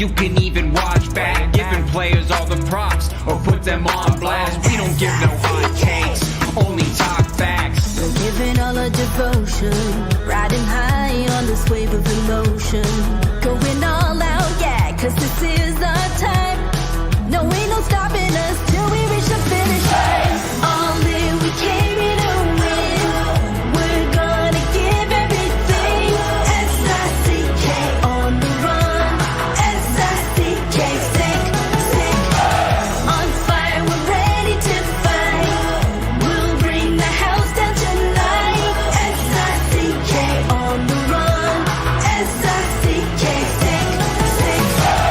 you can even watch back. Giving players all the props or put them on blast. We don't give no hot takes, only talk facts. We're giving all our devotion, riding high on this wave of emotion. Going all out, yeah, cause this is our time. No, ain't no stopping us till we reach the finish line. All in, we came here to win. We're gonna give everything. S-I-C-K on the run. S-I-C-K, sick, sick. On fire, we're ready to fight. We'll bring the house down tonight. S-I-C-K on the run. S-I-C-K, sick, sick.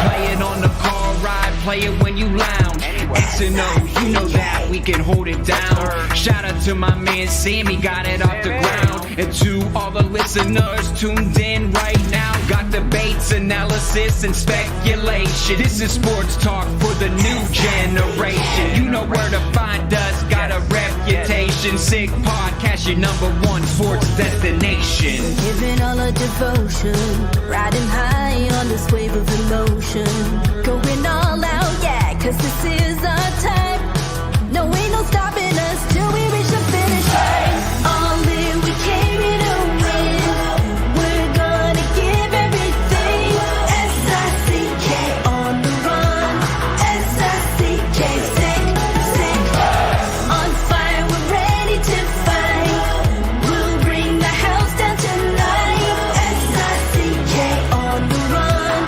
Playing on the car ride, play it when you lounge. X and O, you know that we can hold it down. Shout out to my man Sammy, got it off the ground. And to all the listeners tuned in right now, got debates, analysis, and speculation. This is sports talk for the new generation. You know where to find us, got a reputation. Sick podcast, your #1 sports destination. Giving all our devotion, riding high on this wave of emotion. Going all out, yeah, cause this is our time. No, ain't no stopping us till we reach the finish line. All in, we came here to win. We're gonna give everything. S-I-C-K on the run. S-I-C-K, sick, sick. On fire, we're ready to fight. We'll bring the house down tonight. S-I-C-K on the run.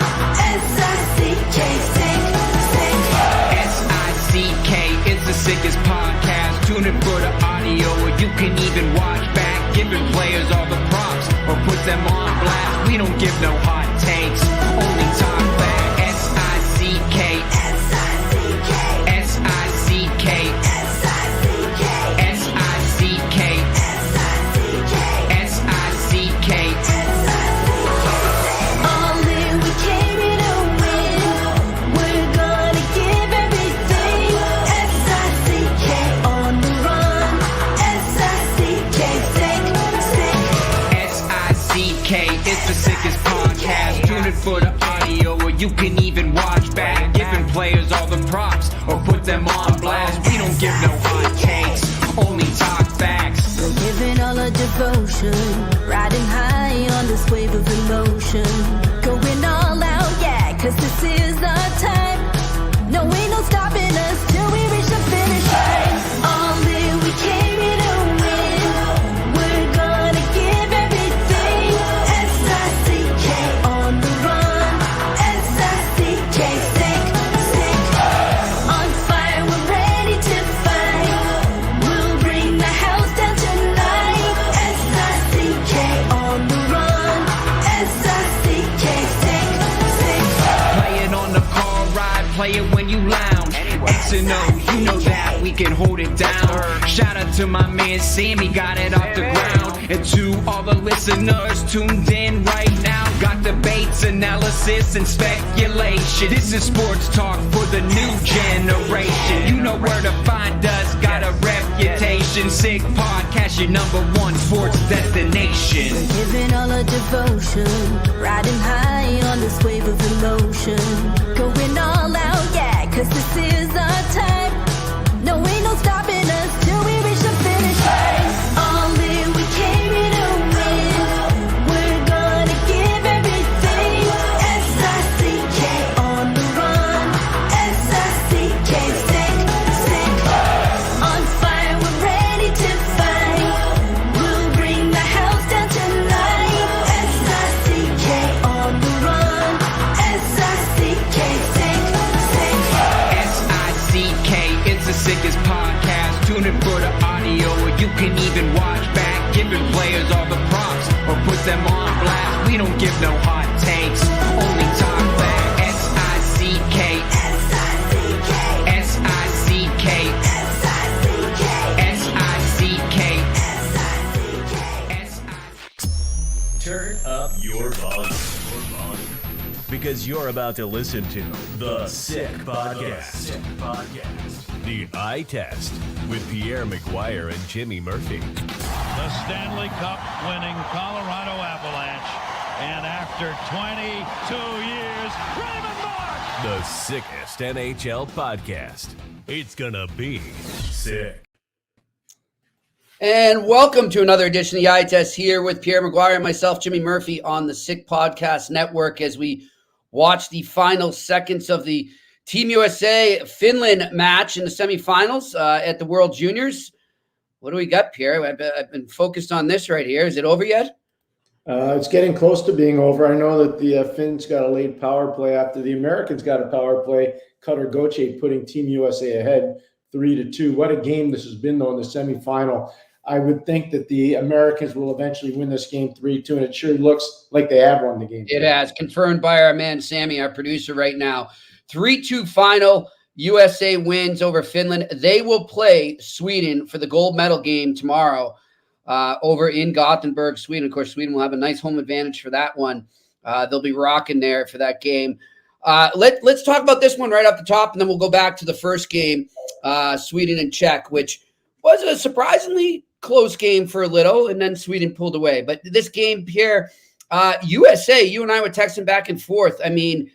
S-I-C-K, sick, sick. S-I-C-K is the sickest podcast. Tune in for the audio, or you can even watch back. Giving players all the props or put them on blast. We don't give no hot takes, only talk back. S-I-C-K, S-I-C-K, S-I-C-K, S-I-C-K, S-I-C-K, S-I-C-K, S-I-C-K. all in, we came here to win. We're gonna give everything. S-I-C-K on the run. S-I-C-K, sick, sick. S-I-C-K is the sickest podcast. Tune in for the audio, or you can even watch back. Giving players all the props or put them on blast. We don't give no hot takes, only talk facts. We're giving all our devotion, riding high on this wave of emotion. Going all out, yeah, cause this is our time. No, ain't no stopping us till we reach the finish line. All in, we came here to win. We're gonna give everything. S-I-C-K on the run. S-I-C-K, sick, sick. On fire, we're ready to fight. We'll bring the house down tonight. S-I-C-K on the run. S-I-C-K, sick, sick. Playing on the car ride, play it when you lounge. X and O, you know that we can hold it down. Shout out to my man Sammy, got it off the ground. And to all the listeners tuned in right now, got debates, analysis, and speculation. This is sports talk for the new generation. You know where to find us, got a reputation. Sick podcast, your #1 sports destination. Giving all our devotion, riding high on this wave of emotion. Going all out, yeah, cause this is our time. No, ain't no stopping us till we reach the finish line. All in, we came here to win. We're gonna give everything. S-I-C-K on the run. S-I-C-K, sick, sick. On fire, we're ready to fight. We'll bring the house down tonight. S-I-C-K on the run. S-I-C-K, sick, sick. S-I-C-K is the sickest podcast. Tune in for the audio, or you can even watch back. Giving players all the props or put them on blast. We don't give no hot takes, only talk back. S-I-C-K, S-I-C-K, S-I-C-K, S-I-C-K, S-I-C-K, S-I-C-K. Turn up your volume. Because you're about to listen to The Sick Podcast. The Eye Test with Pierre, McGuire, and Jimmy Murphy. The Stanley Cup winning Colorado Avalanche. And after 22 years, Raymond Moore The sickest NHL podcast. It's gonna be sick. And welcome to another edition of the Eye Test here with Pierre, McGuire, and myself, Jimmy Murphy, on the Sick Podcast Network as we watch the final seconds of the Team USA Finland match in the semifinals at the World Juniors. What do we got, Pierre? I've been focused on this right here. Is it over yet? It's getting close to being over. I know that the Finns got a late power play after the Americans got a power play. Cutter Gauthier putting Team USA ahead 3-2. What a game this has been, though, in the semifinal. I would think that the Americans will eventually win this game 3-2, and it sure looks like they have won the game. It has. Confirmed by our man, Sammy, our producer right now. 3-2 final. USA wins over Finland. They will play Sweden for the gold medal game tomorrow over in Gothenburg, Sweden. Of course, Sweden will have a nice home advantage for that one. They'll be rocking there for that game. Let's talk about this one right off the top, and then we'll go back to the first game, Sweden and Czech, which was a surprisingly close game for a little, and then Sweden pulled away. But this game, Pierre, USA, you and I were texting back and forth. I mean,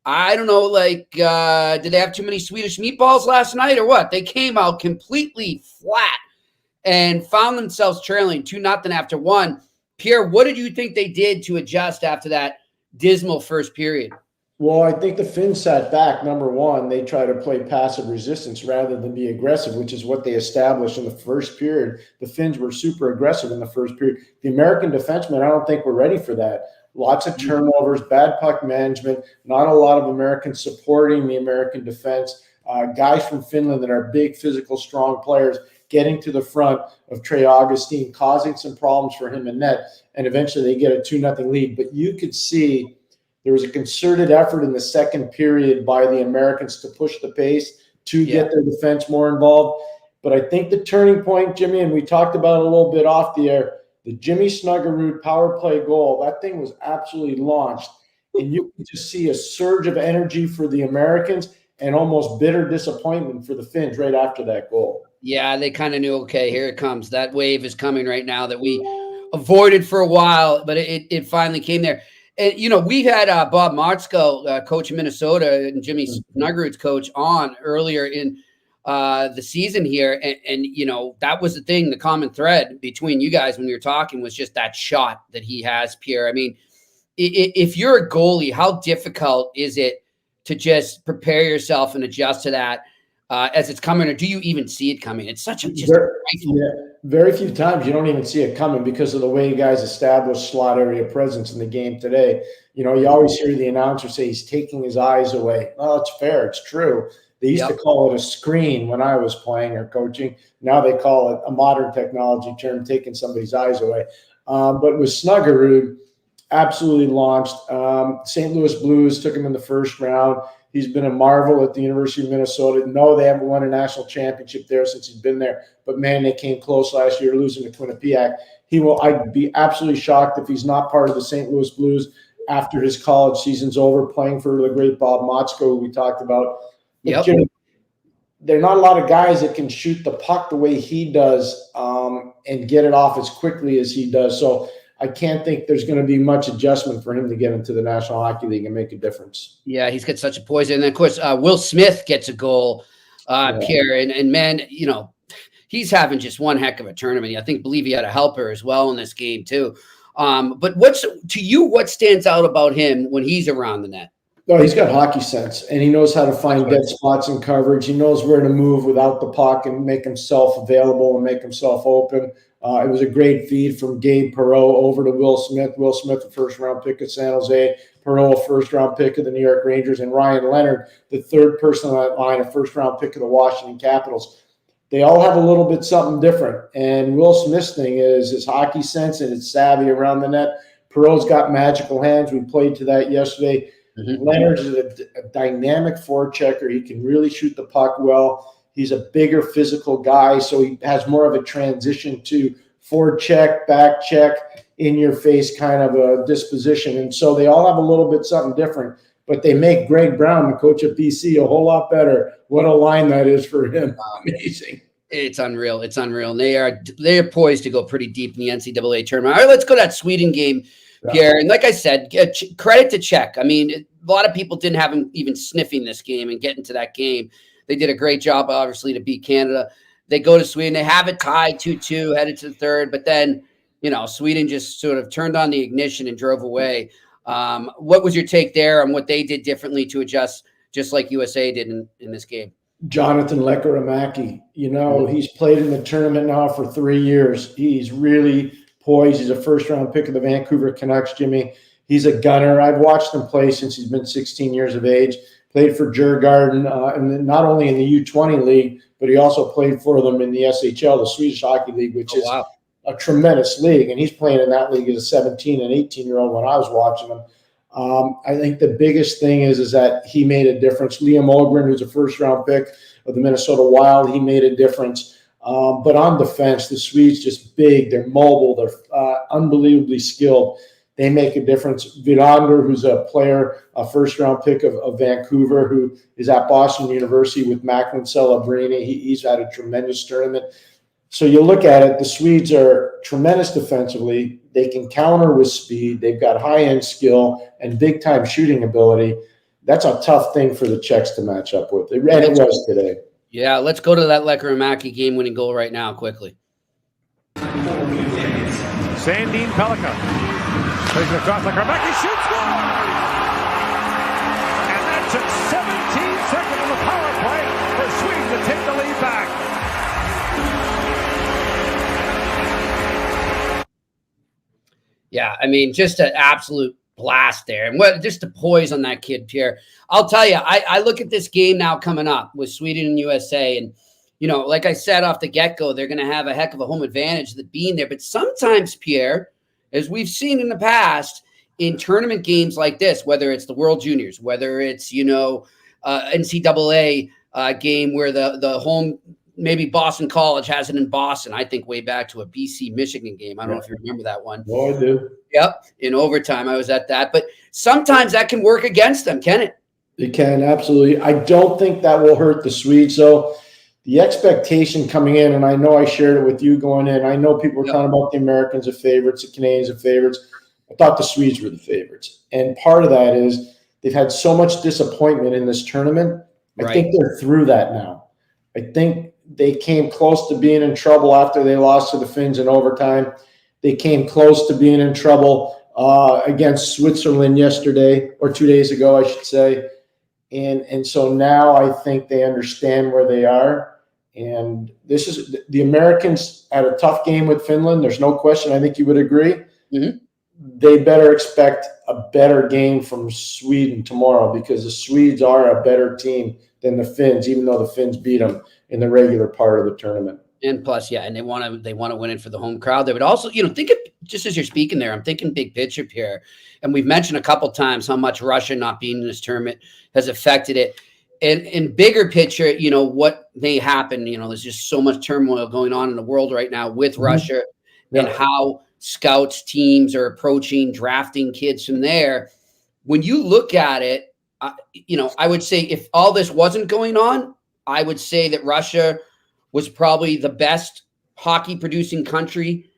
I don't know, did they have too many Swedish meatballs last night or what? They came out completely flat and found themselves trailing 2-0 after one. Pierre, what did you think they did to adjust after that dismal first period? Well, I think the Finns sat back. Number one, they try to play passive resistance rather than be aggressive, which is what they established in the first period. The Finns were super aggressive in the first period. The American defensemen, I don't think, were ready for that. Lots of turnovers, bad puck management, not a lot of Americans supporting the American defense. Guys from Finland that are big, physical, strong players getting to the front of Trey Augustine, causing some problems for him in net, and eventually they get a 2-0 lead. But you could see there was a concerted effort in the second period by the Americans to push the pace, to get their defense more involved. But I think the turning point, Jimmy, and we talked about it a little bit off the air, the Jimmy Snuggerud power play goal, that thing was absolutely launched. And you could just see a surge of energy for the Americans and almost bitter disappointment for the Finns right after that goal. Yeah, they kind of knew, okay, here it comes. That wave is coming right now that we avoided for a while, but it finally came there. And, you know, we've had Bob Martzko, coach in Minnesota, and Jimmy Snuggerud's coach on earlier in the season here. And, you know, that was the thing, the common thread between you guys when you were talking was just that shot that he has, Pierre. I mean, if you're a goalie, how difficult is it to just prepare yourself and adjust to that as it's coming, or do you even see it coming? It's such a very few times you don't even see it coming because of the way guys establish slot area presence in the game today. You know, you always hear the announcer say he's taking his eyes away. Well, it's fair. It's true. They used to call it a screen when I was playing or coaching. Now they call it a modern technology term, taking somebody's eyes away. But with Snuggerud, absolutely launched. St. Louis Blues took him in the first round. He's been a marvel at the University of Minnesota. No, they haven't won a national championship there since he's been there. But, man, they came close last year, losing to Quinnipiac. I'd be absolutely shocked if he's not part of the St. Louis Blues after his college season's over, playing for the great Bob Motzko, who we talked about. Yep. There are not a lot of guys that can shoot the puck the way he does and get it off as quickly as he does. So I can't think there's going to be much adjustment for him to get into the National Hockey League and make a difference. Yeah, he's got such a poison. And then, of course, Will Smith gets a goal, Pierre. And, man, you know, he's having just one heck of a tournament. I believe he had a helper as well in this game, too. But what stands out about him when he's around the net? No, he's got hockey sense, and he knows how to find dead spots in coverage. He knows where to move without the puck and make himself available and make himself open. It was a great feed from Gabe Perreault over to Will Smith. Will Smith, a first-round pick of San Jose. Perreault, a first-round pick of the New York Rangers. And Ryan Leonard, the third person on that line, a first-round pick of the Washington Capitals. They all have a little bit something different. And Will Smith's thing is his hockey sense and his savvy around the net. Perreault's got magical hands. We played to that yesterday. Leonard is a dynamic forechecker. He can really shoot the puck well. He's a bigger physical guy, so he has more of a transition to forecheck, back check, in-your-face kind of a disposition. And so they all have a little bit something different, but they make Greg Brown, the coach of BC, a whole lot better. What a line that is for him. Amazing. It's unreal. It's unreal. And they are poised to go pretty deep in the NCAA tournament. All right, let's go to that Sweden game, Pierre. And like I said, credit to Czech. I mean, a lot of people didn't have him even sniffing this game and getting to that game. They did a great job, obviously, to beat Canada. They go to Sweden. They have it tied 2-2, headed to the third. But then, Sweden just sort of turned on the ignition and drove away. What was your take there on what they did differently to adjust, just like USA did in this game? Jonathan Lekkerimäki, he's played in the tournament now for 3 years. He's really poised. He's a first-round pick of the Vancouver Canucks, Jimmy. He's a gunner. I've watched him play since he's been 16 years of age. Played for Djurgården, and not only in the U20 league, but he also played for them in the SHL, the Swedish Hockey League, which is a tremendous league. And he's playing in that league as a 17 and 18-year-old when I was watching him. I think the biggest thing is that he made a difference. Liam Öhgren, who's a first-round pick of the Minnesota Wild, he made a difference. But on defense, the Swedes just big. They're mobile. They're unbelievably skilled. They make a difference. Vilander, who's a player, a first-round pick of Vancouver, who is at Boston University with Macklin Celebrini. He's had a tremendous tournament. So you look at it, the Swedes are tremendous defensively. They can counter with speed. They've got high-end skill and big-time shooting ability. That's a tough thing for the Czechs to match up with. And it was today. Yeah, let's go to that Lekkerimäki game-winning goal right now quickly. Sandin Pellikka plays it across Lekkerimäki, shoots, score! And that took 17 seconds on the power play for Sweden to take the lead back. Yeah, I mean, just an absolute blast there. And just the poise on that kid, Pierre. I'll tell you, I look at this game now coming up with Sweden and USA. And, like I said off the get-go, they're going to have a heck of a home advantage that being there. But sometimes, Pierre, as we've seen in the past, in tournament games like this, whether it's the World Juniors, whether it's, NCAA game where the home – maybe Boston College has it in Boston. I think way back to a BC-Michigan game. I don't know if you remember that one. Oh, I do. Yep. In overtime, I was at that. But sometimes that can work against them, can it? It can, absolutely. I don't think that will hurt the Swedes. So the expectation coming in, and I know I shared it with you going in, I know people were talking about the Americans as favorites, the Canadians as favorites. I thought the Swedes were the favorites. And part of that is they've had so much disappointment in this tournament. I think they're through that now. I think they came close to being in trouble after they lost to the Finns in overtime. They came close to being in trouble against Switzerland yesterday, or 2 days ago, I should say. And so now I think they understand where they are. And this is the Americans had a tough game with Finland. There's no question. I think you would agree. Mm-hmm. They better expect a better game from Sweden tomorrow, because the Swedes are a better team than the Finns, even though the Finns beat them in the regular part of the tournament. And plus, and they want to win it for the home crowd there. But also, think of, just as you're speaking there, I'm thinking big picture here. And we've mentioned a couple times how much Russia not being in this tournament has affected it. And in bigger picture, what may happen, there's just so much turmoil going on in the world right now with Russia and how scouts teams are approaching drafting kids from there. When you look at it, I would say if all this wasn't going on, I would say that Russia was probably the best hockey producing country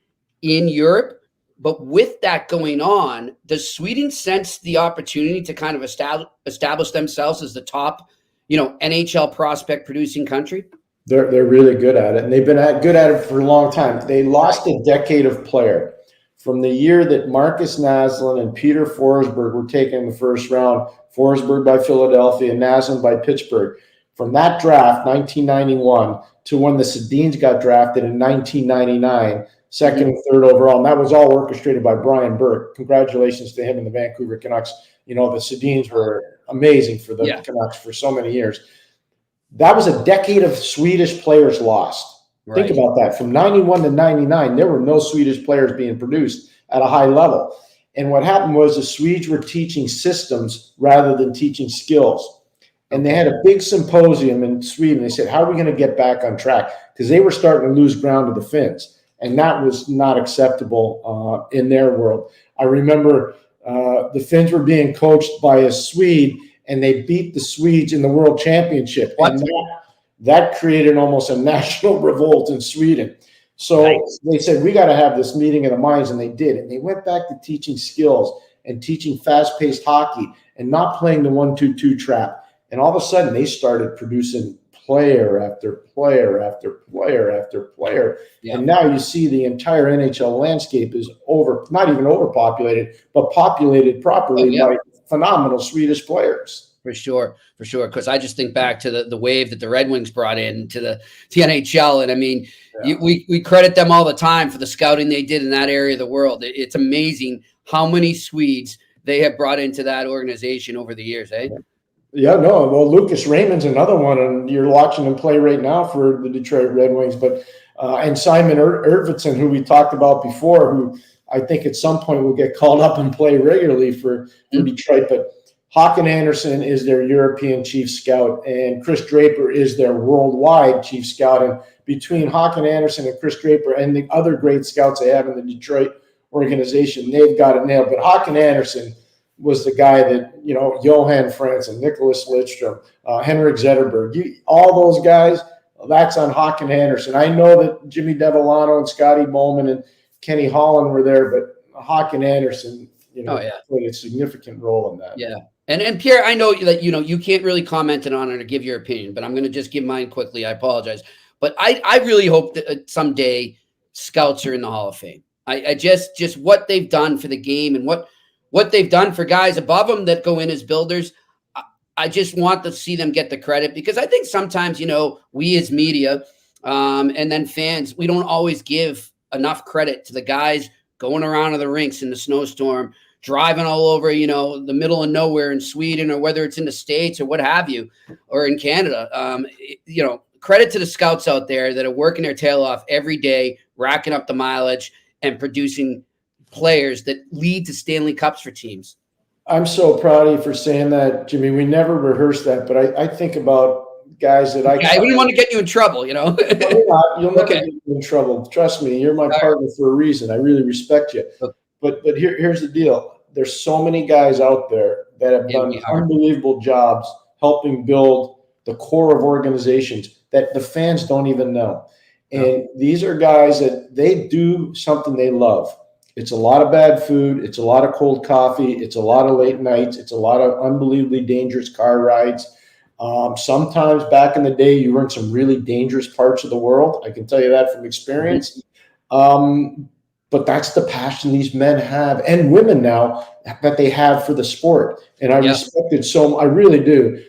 in Europe. But with that going on, does Sweden sense the opportunity to kind of establish themselves as the top, NHL prospect producing country? They're really good at it, and they've been good at it for a long time. They lost a decade of player. From the year that Marcus Naslund and Peter Forsberg were taken in the first round, Forsberg by Philadelphia, Naslund by Pittsburgh. From that draft, 1991, to when the Sedins got drafted in 1999, second and third overall. And that was all orchestrated by Brian Burke. Congratulations to him and the Vancouver Canucks. The Sedins were amazing for the Canucks for so many years. That was a decade of Swedish players lost. Think about that. From 91 to 99, there were no Swedish players being produced at a high level. And what happened was the Swedes were teaching systems rather than teaching skills. And they had a big symposium in Sweden. They said, how are we going to get back on track? Because they were starting to lose ground to the Finns. And that was not acceptable in their world. I remember the Finns were being coached by a Swede, and they beat the Swedes in the World Championship. And that created almost a national revolt in Sweden. So they said, we got to have this meeting of the minds, and they did. And they went back to teaching skills and teaching fast-paced hockey and not playing the 1-2-2 trap. And all of a sudden, they started producing player after player after player after player. Yeah. And now you see the entire NHL landscape is not even overpopulated, but populated properly by phenomenal Swedish players. For sure. Because I just think back to the wave that the Red Wings brought in to the NHL. And I mean, we credit them all the time for the scouting they did in that area of the world. It's amazing how many Swedes they have brought into that organization over the years, eh? Yeah, no. Well, Lucas Raymond's another one, and you're watching him play right now for the Detroit Red Wings. But and Simon Ervitson, who we talked about before, who I think at some point will get called up and play regularly for Detroit. But Håkan Andersson is their European chief scout, and Chris Draper is their worldwide chief scout. And between Håkan Andersson and Chris Draper and the other great scouts they have in the Detroit organization, they've got it nailed. But Håkan Andersson was the guy that, Johan Franzen, Nicholas Lidstrom, Henrik Zetterberg, all those guys, that's on Håkan Andersson. I know that Jimmy Devellano and Scotty Bowman and Kenny Holland were there, but Håkan Andersson, played a significant role in that. Yeah. And Pierre, I know that, you can't really comment on it or give your opinion, but I'm going to just give mine quickly. I apologize. But I really hope that someday scouts are in the Hall of Fame. I just what they've done for the game and what they've done for guys above them that go in as builders. I just want to see them get the credit, because I think sometimes, we as media and then fans, we don't always give enough credit to the guys going around to the rinks in the snowstorm, driving all over, the middle of nowhere in Sweden, or whether it's in the States or what have you, or in Canada. Credit to the scouts out there that are working their tail off every day, racking up the mileage and producing players that lead to Stanley Cups for teams. I'm so proud of you for saying that, Jimmy. We never rehearsed that, but I think about guys that I wouldn't want to get you in trouble, No, you'll never get me in trouble. Trust me, you're my partner for a reason. I really respect you. But here's the deal. There's so many guys out there that have done unbelievable jobs helping build the core of organizations that the fans don't even know. And these are guys that they do something they love. It's a lot of bad food. It's a lot of cold coffee. It's a lot of late nights. It's a lot of unbelievably dangerous car rides. Sometimes back in the day, you were in some really dangerous parts of the world. I can tell you that from experience. But that's the passion these men have, and women now, that they have for the sport. And I respect it so. I really do.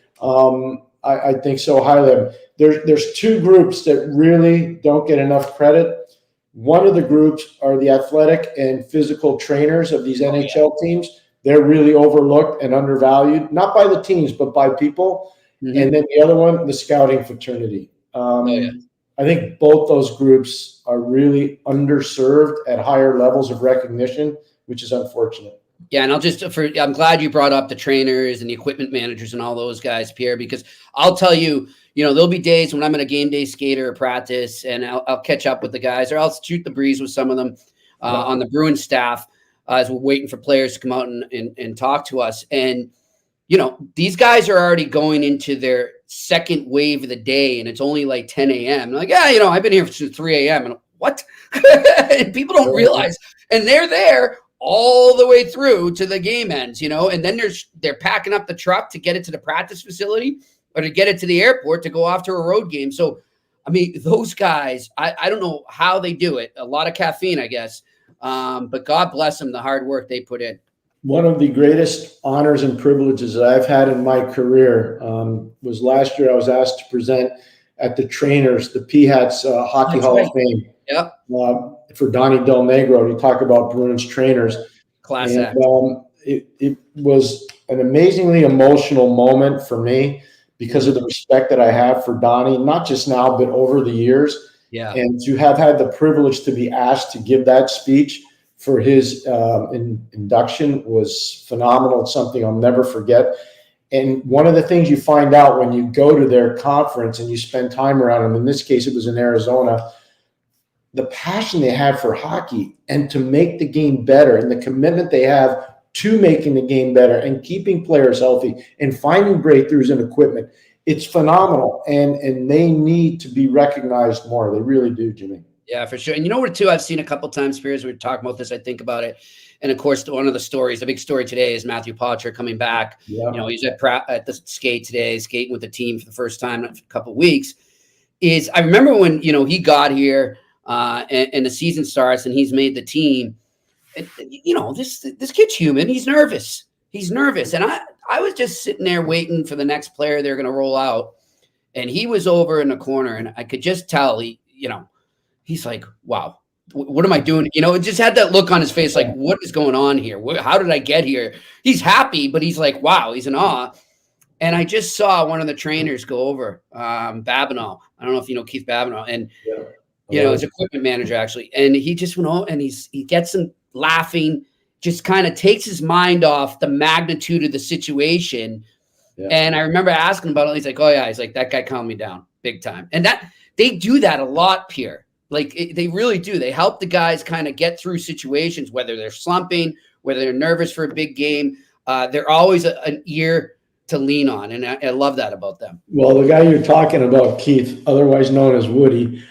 I think so highly of them. There's two groups that really don't get enough credit. One of the groups are the athletic and physical trainers of these NHL teams. They're really overlooked and undervalued, not by the teams, but by people. And then the other one, the scouting fraternity. I think both those groups are really underserved at higher levels of recognition, which is unfortunate. Yeah, and I'm glad you brought up the trainers and the equipment managers and all those guys, Pierre, because I'll tell you, there'll be days when I'm in a game day skater or practice, and I'll catch up with the guys, or I'll shoot the breeze with some of them on the Bruins staff as we're waiting for players to come out and talk to us. And, these guys are already going into their second wave of the day, and it's only like 10 a.m. Like, I've been here since 3 a.m. And what? And people don't realize, and they're there all the way through to the game ends, and then they're packing up the truck to get it to the practice facility or to get it to the airport to go off to a road game. So, I mean, those guys, I don't know how they do it. A lot of caffeine, I guess. But God bless them, the hard work they put in. One of the greatest honors and privileges that I've had in my career was last year. I was asked to present at the trainers, the PHATS Hockey Hall of Fame. Yeah. For Donnie Del Negro to talk about Bruins trainers. Class act. It was an amazingly emotional moment for me because of the respect that I have for Donnie, not just now, but over the years. Yeah. And to have had the privilege to be asked to give that speech for his induction was phenomenal. It's something I'll never forget. And one of the things you find out when you go to their conference and you spend time around them, in this case, it was in Arizona, the passion they have for hockey and to make the game better and the commitment they have to making the game better and keeping players healthy and finding breakthroughs in equipment. It's phenomenal. And they need to be recognized more. They really do, Jimmy. Yeah, for sure. And you know what, too, I've seen a couple times, Pierre, we were talking about this, I think about it. And of course, one of the stories, the big story today is Matthew Poitras coming back. Yeah. You know, he's at the skate today, skating with the team for the first time in a couple of weeks. I remember when, you know, he got here and the season starts and he's made the team. And, you know, this kid's human. He's nervous. And I was just sitting there waiting for the next player they're going to roll out. And he was over in the corner and I could just tell he's like, wow, what am I doing? You know, it just had that look on his face. Like, what is going on here? How did I get here? He's happy, but he's like, wow, he's in awe. And I just saw one of the trainers go over, Babineau. I don't know if you know Keith Babineau, and you know, his equipment manager actually. And he just went on and he gets him laughing, just kind of takes his mind off the magnitude of the situation. Yeah. And I remember asking about it. He's like, oh yeah, he's like, that guy calmed me down big time. And that they do that a lot, Pierre. Like they really do. They help the guys kind of get through situations, whether they're slumping, whether they're nervous for a big game. They're always an ear to lean on. And I love that about them. Well, the guy you're talking about, Keith, otherwise known as Woody,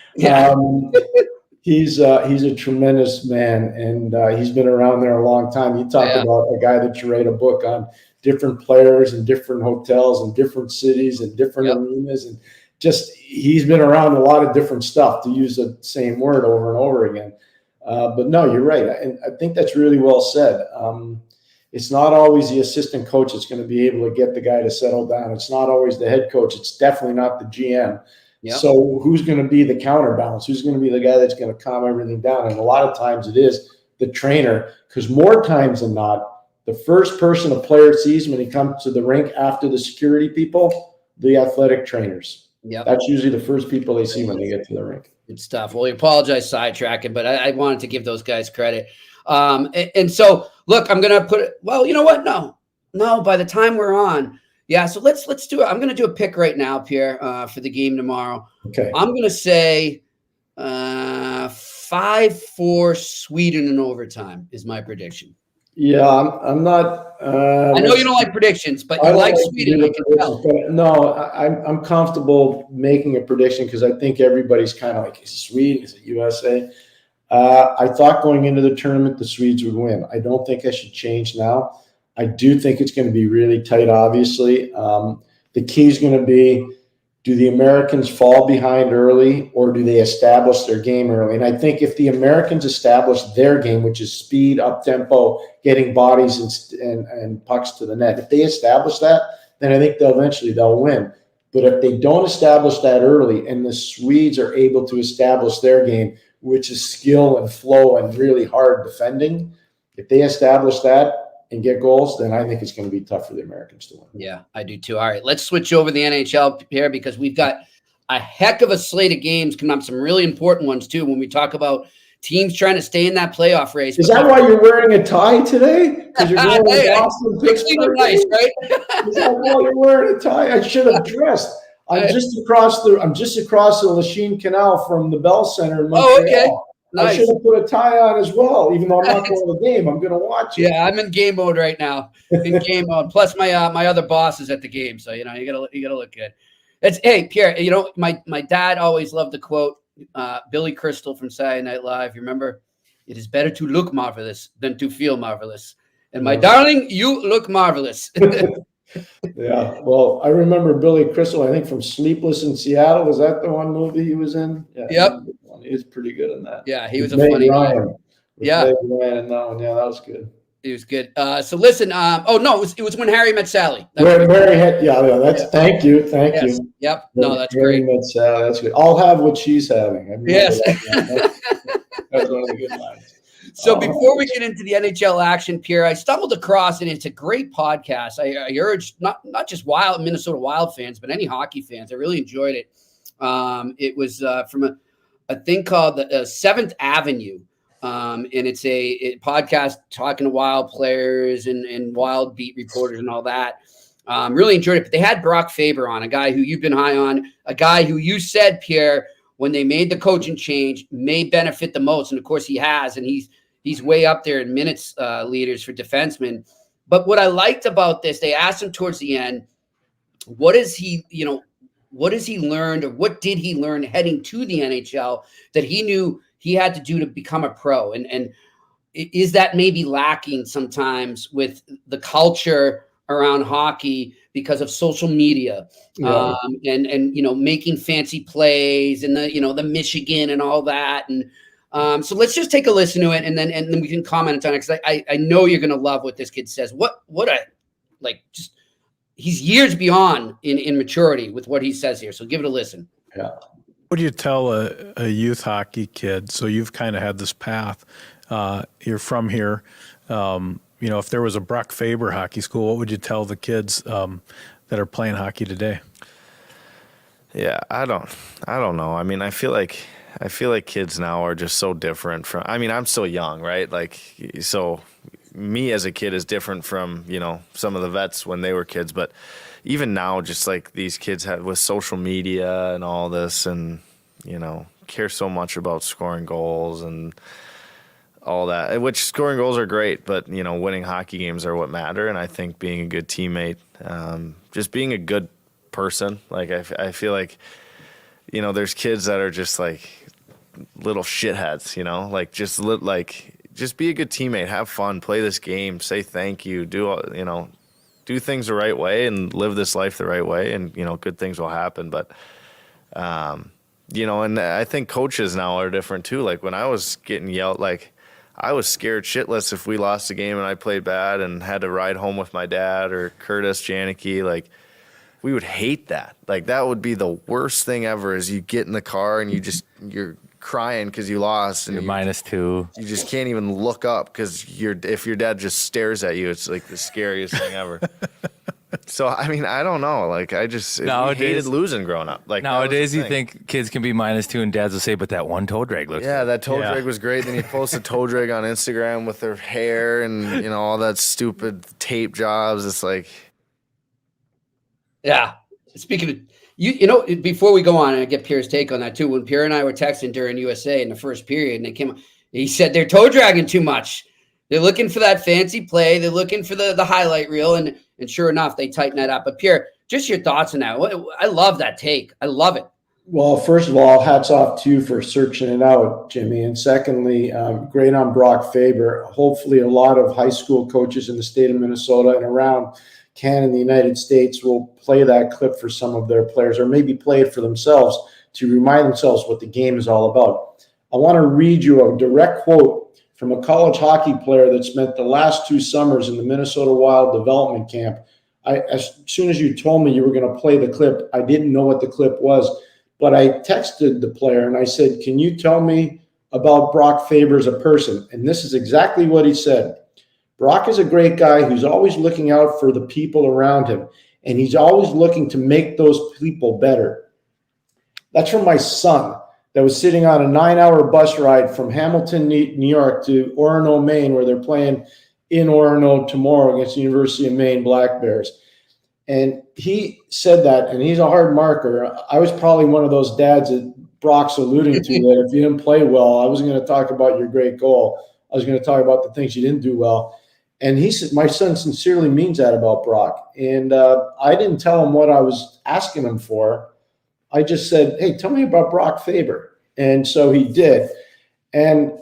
he's a tremendous man, and he's been around there a long time. You talk about a guy that you write a book on different players and different hotels and different cities and different arenas, and just he's been around a lot of different stuff, to use the same word over and over again. But no, you're right. And I think that's really well said. It's not always the assistant coach that's going to be able to get the guy to settle down. It's not always the head coach. It's definitely not the GM. Yep. So who's going to be the counterbalance? Who's going to be the guy that's going to calm everything down? And a lot of times it is the trainer, because more times than not, the first person a player sees when he comes to the rink after the security people, the athletic trainers. Yep. That's usually the first people they see when they get to the rink. Good stuff. Well, we apologize sidetracking, but I wanted to give those guys credit. And so, look, I'm going to put it. Well, you know what? No. By the time we're on, so let's do it. I'm going to do a pick right now, Pierre, for the game tomorrow. Okay. I'm going to say 5-4 Sweden in overtime is my prediction. Yeah, I'm not. I know you don't like predictions, but you like Sweden. I can tell. No, I'm comfortable making a prediction because I think everybody's kind of like, is it Sweden? Is it USA? I thought going into the tournament the Swedes would win. I don't think I should change now. I do think it's going to be really tight, obviously. The key is going to be, do the Americans fall behind early, or do they establish their game early? And I think if the Americans establish their game, which is speed, up-tempo, getting bodies and pucks to the net, if they establish that, then I think they'll win. But if they don't establish that early and the Swedes are able to establish their game, which is skill and flow and really hard defending, if they establish that and get goals, then I think it's going to be tough for the Americans to win. Yeah, I do too. All right, let's switch over to the NHL here, because we've got a heck of a slate of games coming up, some really important ones too, when we talk about teams trying to stay in that playoff race. Is that why you're wearing a tie today? Because you're going to Boston, Pittsburgh, nice, right? Is that why you're wearing a tie? I should have dressed. I'm just across the Lachine Canal from the Bell Center in Montreal. Oh, okay. Nice. I should have put a tie on as well, even though I'm not going to the game. I'm going to watch it. Yeah, I'm in game mode right now. In game mode. Plus, my other boss is at the game, so you gotta look good. Hey, Pierre. You know, my dad always loved the quote, Billy Crystal from Saturday Night Live. You remember? It is better to look marvelous than to feel marvelous. And my darling, you look marvelous. Yeah, well, I remember Billy Crystal, I think from Sleepless in Seattle. Was that the one movie he was in? Yeah, yep. He was pretty good in that. Yeah, he was a funny guy. Yeah. Ryan, that was good. He was good. So listen, it was When Harry Met Sally. Thank you. Yep. No, that's great. Met Sally, that's good. I'll have what she's having. Yes. That's one of the good lines. So before we get into the NHL action, Pierre, I stumbled across, and it's a great podcast. I urge not just Minnesota Wild fans, but any hockey fans. I really enjoyed it. It was from a thing called the Seventh Avenue, and it's a podcast talking to Wild players and Wild beat reporters and all that. Really enjoyed it. But they had Brock Faber on, a guy who you've been high on, a guy who you said, Pierre, when they made the coaching change, may benefit the most. And of course he has, and he's way up there in minutes leaders for defensemen. But what I liked about this, they asked him towards the end, what is he, what has he learned, or what did he learn heading to the NHL that he knew he had to do to become a pro? And is that maybe lacking sometimes with the culture around hockey because of social media, and making fancy plays and the Michigan and all that? And so let's just take a listen to it, and then we can comment on it, because I know you're gonna love what this kid says. He's years beyond in maturity with what he says here. So give it a listen. Yeah. What do you tell a youth hockey kid? So you've kind of had this path. You're from here. If there was a Brock Faber hockey school, what would you tell the kids that are playing hockey today? Yeah, I don't know. I mean, I feel like kids now are just so different from. I mean, I'm still young, right? Like, so me as a kid is different from some of the vets when they were kids. But even now, just like these kids have with social media and all this, and care so much about scoring goals and all that, which scoring goals are great, but winning hockey games are what matter. And I think being a good teammate, just being a good person, like I feel like there's kids that are just like little shitheads, like just be a good teammate, have fun, play this game, say thank you, do things the right way and live this life the right way, and good things will happen. But and I think coaches now are different too. Like when I was getting yelled, like I was scared shitless if we lost a game and I played bad and had to ride home with my dad or Curtis Janicki. Like we would hate that. Like that would be the worst thing ever, is you get in the car and you're crying because you lost and you're -2. You just can't even look up because if your dad just stares at you, it's like the scariest thing ever. So I mean, I don't know. Like I just hated losing growing up. Like nowadays, you think kids can be -2 and dads will say, "But that one toe drag looks." Yeah, that toe drag was great. Then you post a toe drag on Instagram with their hair and all that stupid tape jobs. It's like, yeah. Speaking of. Before we go on, and I get Pierre's take on that too. When Pierre and I were texting during USA in the first period, and he said they're toe dragging too much. They're looking for that fancy play. They're looking for the highlight reel, and sure enough, they tighten that up. But Pierre, just your thoughts on that. I love that take. I love it. Well, first of all, hats off to you for searching it out, Jimmy. And secondly, great on Brock Faber. Hopefully a lot of high school coaches in the state of Minnesota and around Canada and the United States will play that clip for some of their players, or maybe play it for themselves to remind themselves what the game is all about. I want to read you a direct quote from a college hockey player that spent the last 2 summers in the Minnesota Wild development camp. As soon as you told me you were going to play the clip, I didn't know what the clip was, but I texted the player and I said, "Can you tell me about Brock Faber as a person?" And this is exactly what he said. "Brock is a great guy who's always looking out for the people around him, and he's always looking to make those people better." That's from my son that was sitting on a 9-hour bus ride from Hamilton, New York to Orono, Maine, where they're playing in Orono tomorrow against the University of Maine Black Bears. And he said that, and he's a hard marker. I was probably one of those dads that Brock's alluding to, that if you didn't play well, I wasn't going to talk about your great goal. I was going to talk about the things you didn't do well. And he said, my son sincerely means that about Brock. And I didn't tell him what I was asking him for. I just said, "Hey, tell me about Brock Faber." And so he did. And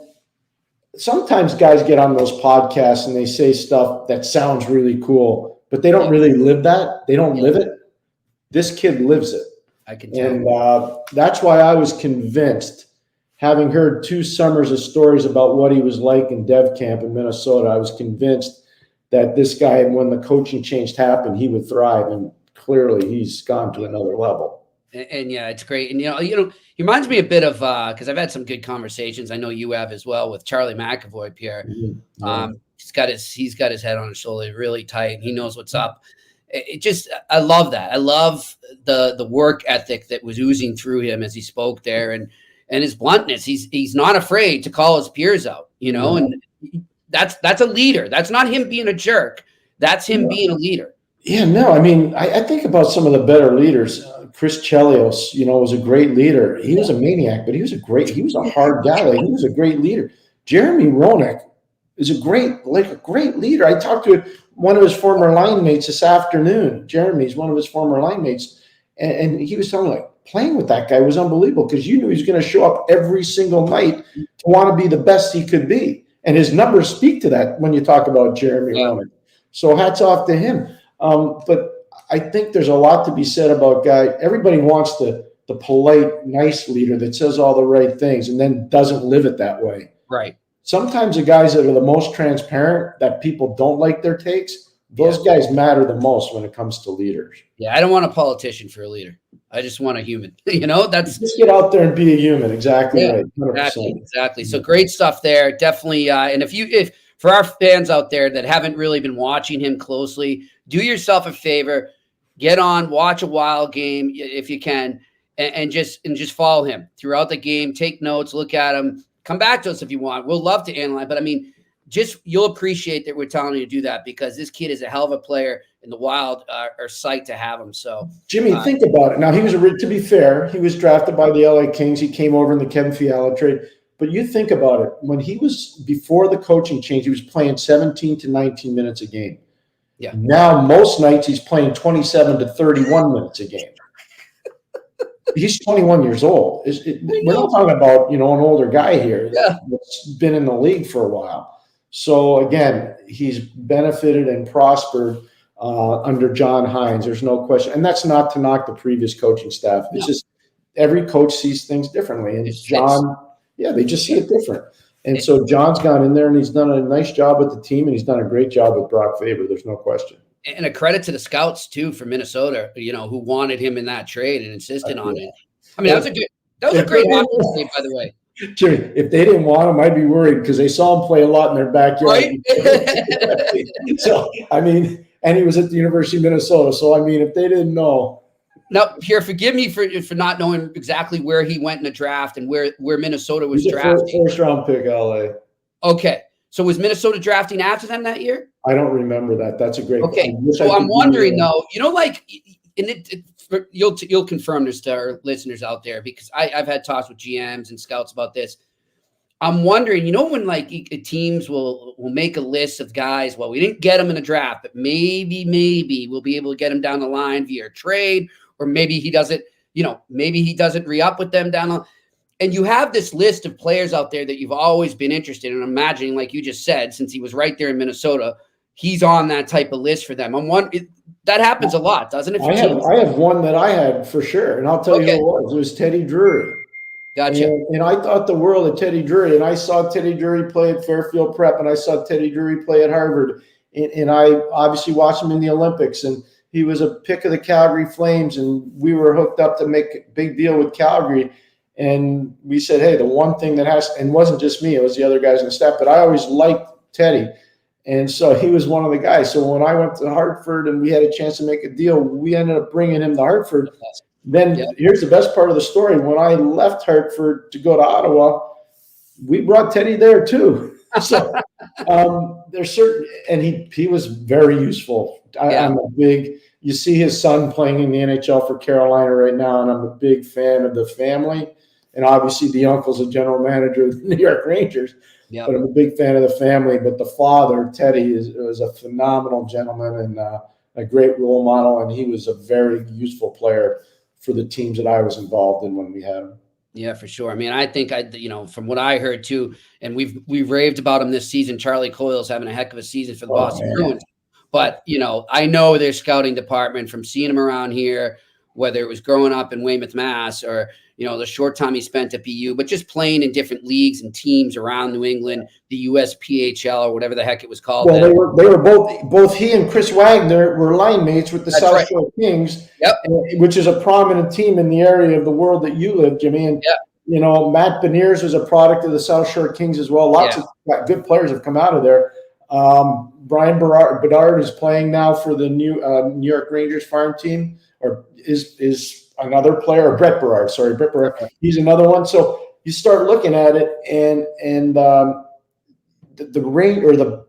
sometimes guys get on those podcasts and they say stuff that sounds really cool, but they don't really live that. They don't live it. This kid lives it. I can tell. And that's why I was convinced, having heard 2 summers of stories about what he was like in dev camp in Minnesota, I was convinced that this guy, when the coaching change happened, he would thrive. And clearly he's gone to another level. And yeah, it's great. And, he reminds me a bit of, because I've had some good conversations. I know you have as well, with Charlie McAvoy, Pierre. Mm-hmm. He's got his head on his shoulder really tight. He knows what's up. I love that. I love the work ethic that was oozing through him as he spoke there, and his bluntness. He's not afraid to call his peers out, and that's a leader. That's not him being a jerk. That's him being a leader. Yeah, no, I mean, I think about some of the better leaders. Chris Chelios, was a great leader. He was a maniac, but he was a hard guy. Like, he was a great leader. Jeremy Roenick is a great leader. I talked to one of his former line mates this afternoon. Jeremy's one of his former line mates. And he was telling me, like, playing with that guy was unbelievable because you knew he was going to show up every single night to want to be the best he could be. And his numbers speak to that when you talk about Jeremy Roenick. So hats off to him. But I think there's a lot to be said about everybody wants the polite, nice leader that says all the right things and then doesn't live it that way. Right. Sometimes the guys that are the most transparent, that people don't like their takes, those guys matter the most when it comes to leaders. Yeah, I don't want a politician for a leader. I just want a human. That's just get out there and be a human. Exactly right. 100%. Exactly. So great stuff there. Definitely. And if for our fans out there that haven't really been watching him closely, do yourself a favor, get on, watch a Wild game if you can, and just follow him throughout the game. Take notes, look at him. Come back to us if you want. We'll love to analyze. But I mean, you'll appreciate that we're telling you to do that because this kid is a hell of a player, and the Wild are psyched to have him. So, Jimmy, think about it. Now, to be fair, he was drafted by the LA Kings. He came over in the Kevin Fiala trade. But you think about it. When he was before the coaching change, he was playing 17 to 19 minutes a game. Yeah. Now, most nights he's playing 27 to 31 minutes a game. He's 21 years old. We're not talking about, an older guy here that's been in the league for a while. So, again, he's benefited and prospered under John Hines. There's no question. And that's not to knock the previous coaching staff. It's just every coach sees things differently. And they just see it different. And so John's gone in there and he's done a nice job with the team and he's done a great job with Brock Faber. There's no question. And a credit to the scouts too for Minnesota, who wanted him in that trade and insisted on it. I mean, that was a great hockey trade, by the way. Jimmy, if they didn't want him, I'd be worried because they saw him play a lot in their backyard. Right? So, I mean, and he was at the University of Minnesota. So, I mean, if they didn't know. Now, Pierre, forgive me for not knowing exactly where he went in the draft and where Minnesota was drafting. First round pick, LA. Okay. So was Minnesota drafting after them that year? I don't remember that. That's a great question. Okay. So I'm wondering, though, you'll confirm this to our listeners out there because I've had talks with GMs and scouts about this. I'm wondering, when teams will make a list of guys, well, we didn't get them in the draft, but maybe we'll be able to get them down the line via trade, or maybe he doesn't re-up with them down the line. And you have this list of players out there that you've always been interested in. I'm imagining, like you just said, since he was right there in Minnesota, he's on that type of list for them. That happens a lot, doesn't it? I have one that I had for sure, and I'll tell you who it was. It was Teddy Drury. Gotcha. And I thought the world of Teddy Drury, and I saw Teddy Drury play at Fairfield Prep, and I saw Teddy Drury play at Harvard, and I obviously watched him in the Olympics, and he was a pick of the Calgary Flames, and we were hooked up to make a big deal with Calgary. And we said, hey, the one thing that and it wasn't just me, it was the other guys on the staff, but I always liked Teddy. And so he was one of the guys. So when I went to Hartford and we had a chance to make a deal, we ended up bringing him to Hartford. Then here's the best part of the story. When I left Hartford to go to Ottawa, we brought Teddy there too. So there's certain, and he was very useful. I'm a big, you see his son playing in the NHL for Carolina right now, and I'm a big fan of the family. And obviously the uncle's a general manager of the New York Rangers. Yep. But I'm a big fan of the family. But the father, Teddy, was a phenomenal gentleman and a great role model. And he was a very useful player for the teams that I was involved in when we had him. Yeah, for sure. I mean, I think from what I heard too, and we've raved about him this season. Charlie Coyle's having a heck of a season for the Boston Bruins. But I know their scouting department from seeing him around here, whether it was growing up in Weymouth, Mass, or the short time he spent at BU, but just playing in different leagues and teams around New England, the USPHL or whatever the heck it was called. Well, they were both he and Chris Wagner were line mates with the South Shore Kings, which is a prominent team in the area of the world that you live, Jimmy. And Matt Beniers was a product of the South Shore Kings as well. Lots of good players have come out of there. Brian Bedard is playing now for the New York Rangers farm team, or is another player, or Brett Berard. He's another one. So you start looking at it, and the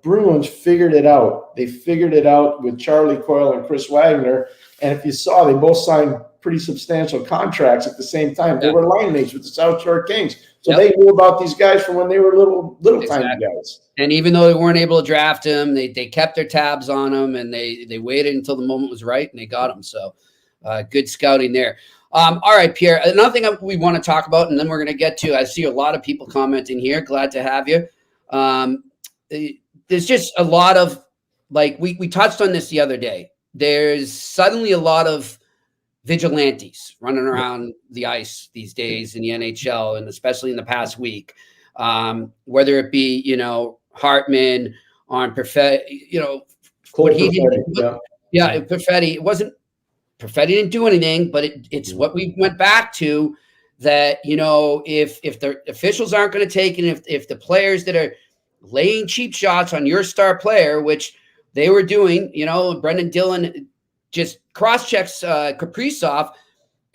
Bruins figured it out. They figured it out with Charlie Coyle and Chris Wagner. And if you saw, they both signed pretty substantial contracts at the same time. They were line mates with the South Shore Kings. So they knew about these guys from when they were little tiny guys. And even though they weren't able to draft him, they kept their tabs on him, and they waited until the moment was right, and they got him. So good scouting there. All right, Pierre, another thing we want to talk about, and then we're going to get to, I see a lot of people commenting here. Glad to have you. There's just a lot of, like, we touched on this the other day. There's suddenly a lot of vigilantes running around the ice these days in the NHL, and especially in the past week, whether it be, Hartman on Perfetti, what he did. Perfetti, it wasn't, Perfetti didn't do anything, but it's what we went back to, that, if the officials aren't going to take it, if the players that are laying cheap shots on your star player, which they were doing, Brendan Dillon just cross-checks Kaprizov,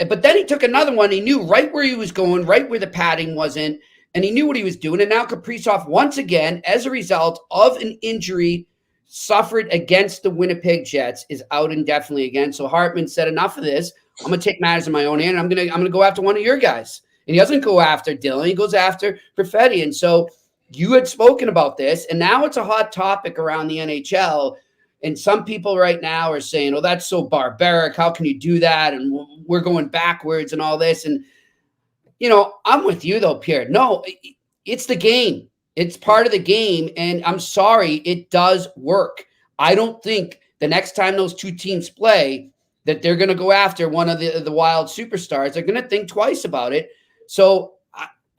but then he took another one. He knew right where he was going, right where the padding wasn't, and he knew what he was doing. And now Kaprizov, once again, as a result of an injury suffered against the Winnipeg Jets, is out indefinitely again. So Hartman said, enough of this. I'm going to take matters in my own hand. I'm going to go after one of your guys. And he doesn't go after Dillon. He goes after Perfetti. And so you had spoken about this, and now it's a hot topic around the NHL. And some people right now are saying, oh, that's so barbaric. How can you do that? And we're going backwards and all this. And, I'm with you, though, Pierre. No, it's the game. It's part of the game. And I'm sorry, it does work. I don't think the next time those two teams play that they're going to go after one of the Wild superstars. They're going to think twice about it. So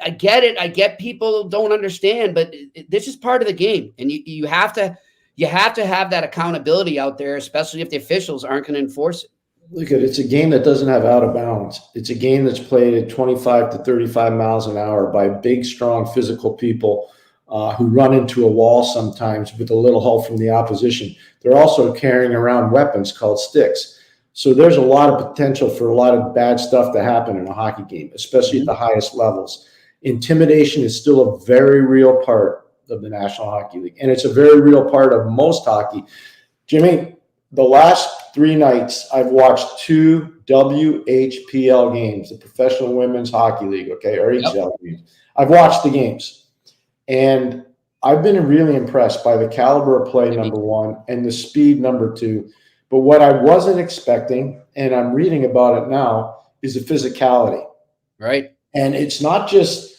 I get it. I get people don't understand, but this is part of the game. And you have to have that accountability out there, especially if the officials aren't going to enforce it. Look at it. It's a game that doesn't have out of bounds. It's a game that's played at 25 to 35 miles an hour by big, strong, physical people who run into a wall sometimes with a little help from the opposition. They're also carrying around weapons called sticks. So there's a lot of potential for a lot of bad stuff to happen in a hockey game, especially at the highest levels. Intimidation is still a very real part of the National Hockey League, and it's a very real part of most hockey. Jimmy, the last 3 nights I've watched 2 WHPL games, the Professional Women's Hockey League, or HL games. I've watched the games, and I've been really impressed by the caliber of play, number one, and the speed, number two. But what I wasn't expecting, and I'm reading about it now, is the physicality. Right. And it's not just,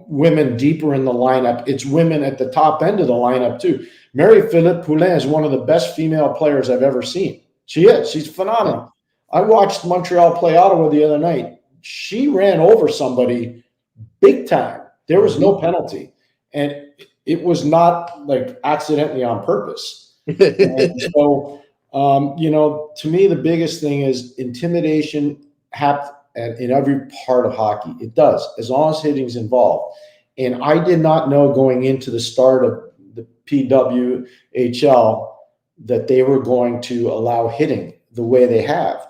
women deeper in the lineup. It's women at the top end of the lineup too. Marie-Philippe Poulin is one of the best female players I've ever seen. She is. She's phenomenal. I watched Montreal play Ottawa the other night. She ran over somebody big time. There was no penalty. And it was not like accidentally on purpose. And so, to me, the biggest thing is intimidation in every part of hockey. It does, as long as hitting's involved. And I did not know going into the start of the PWHL that they were going to allow hitting the way they have.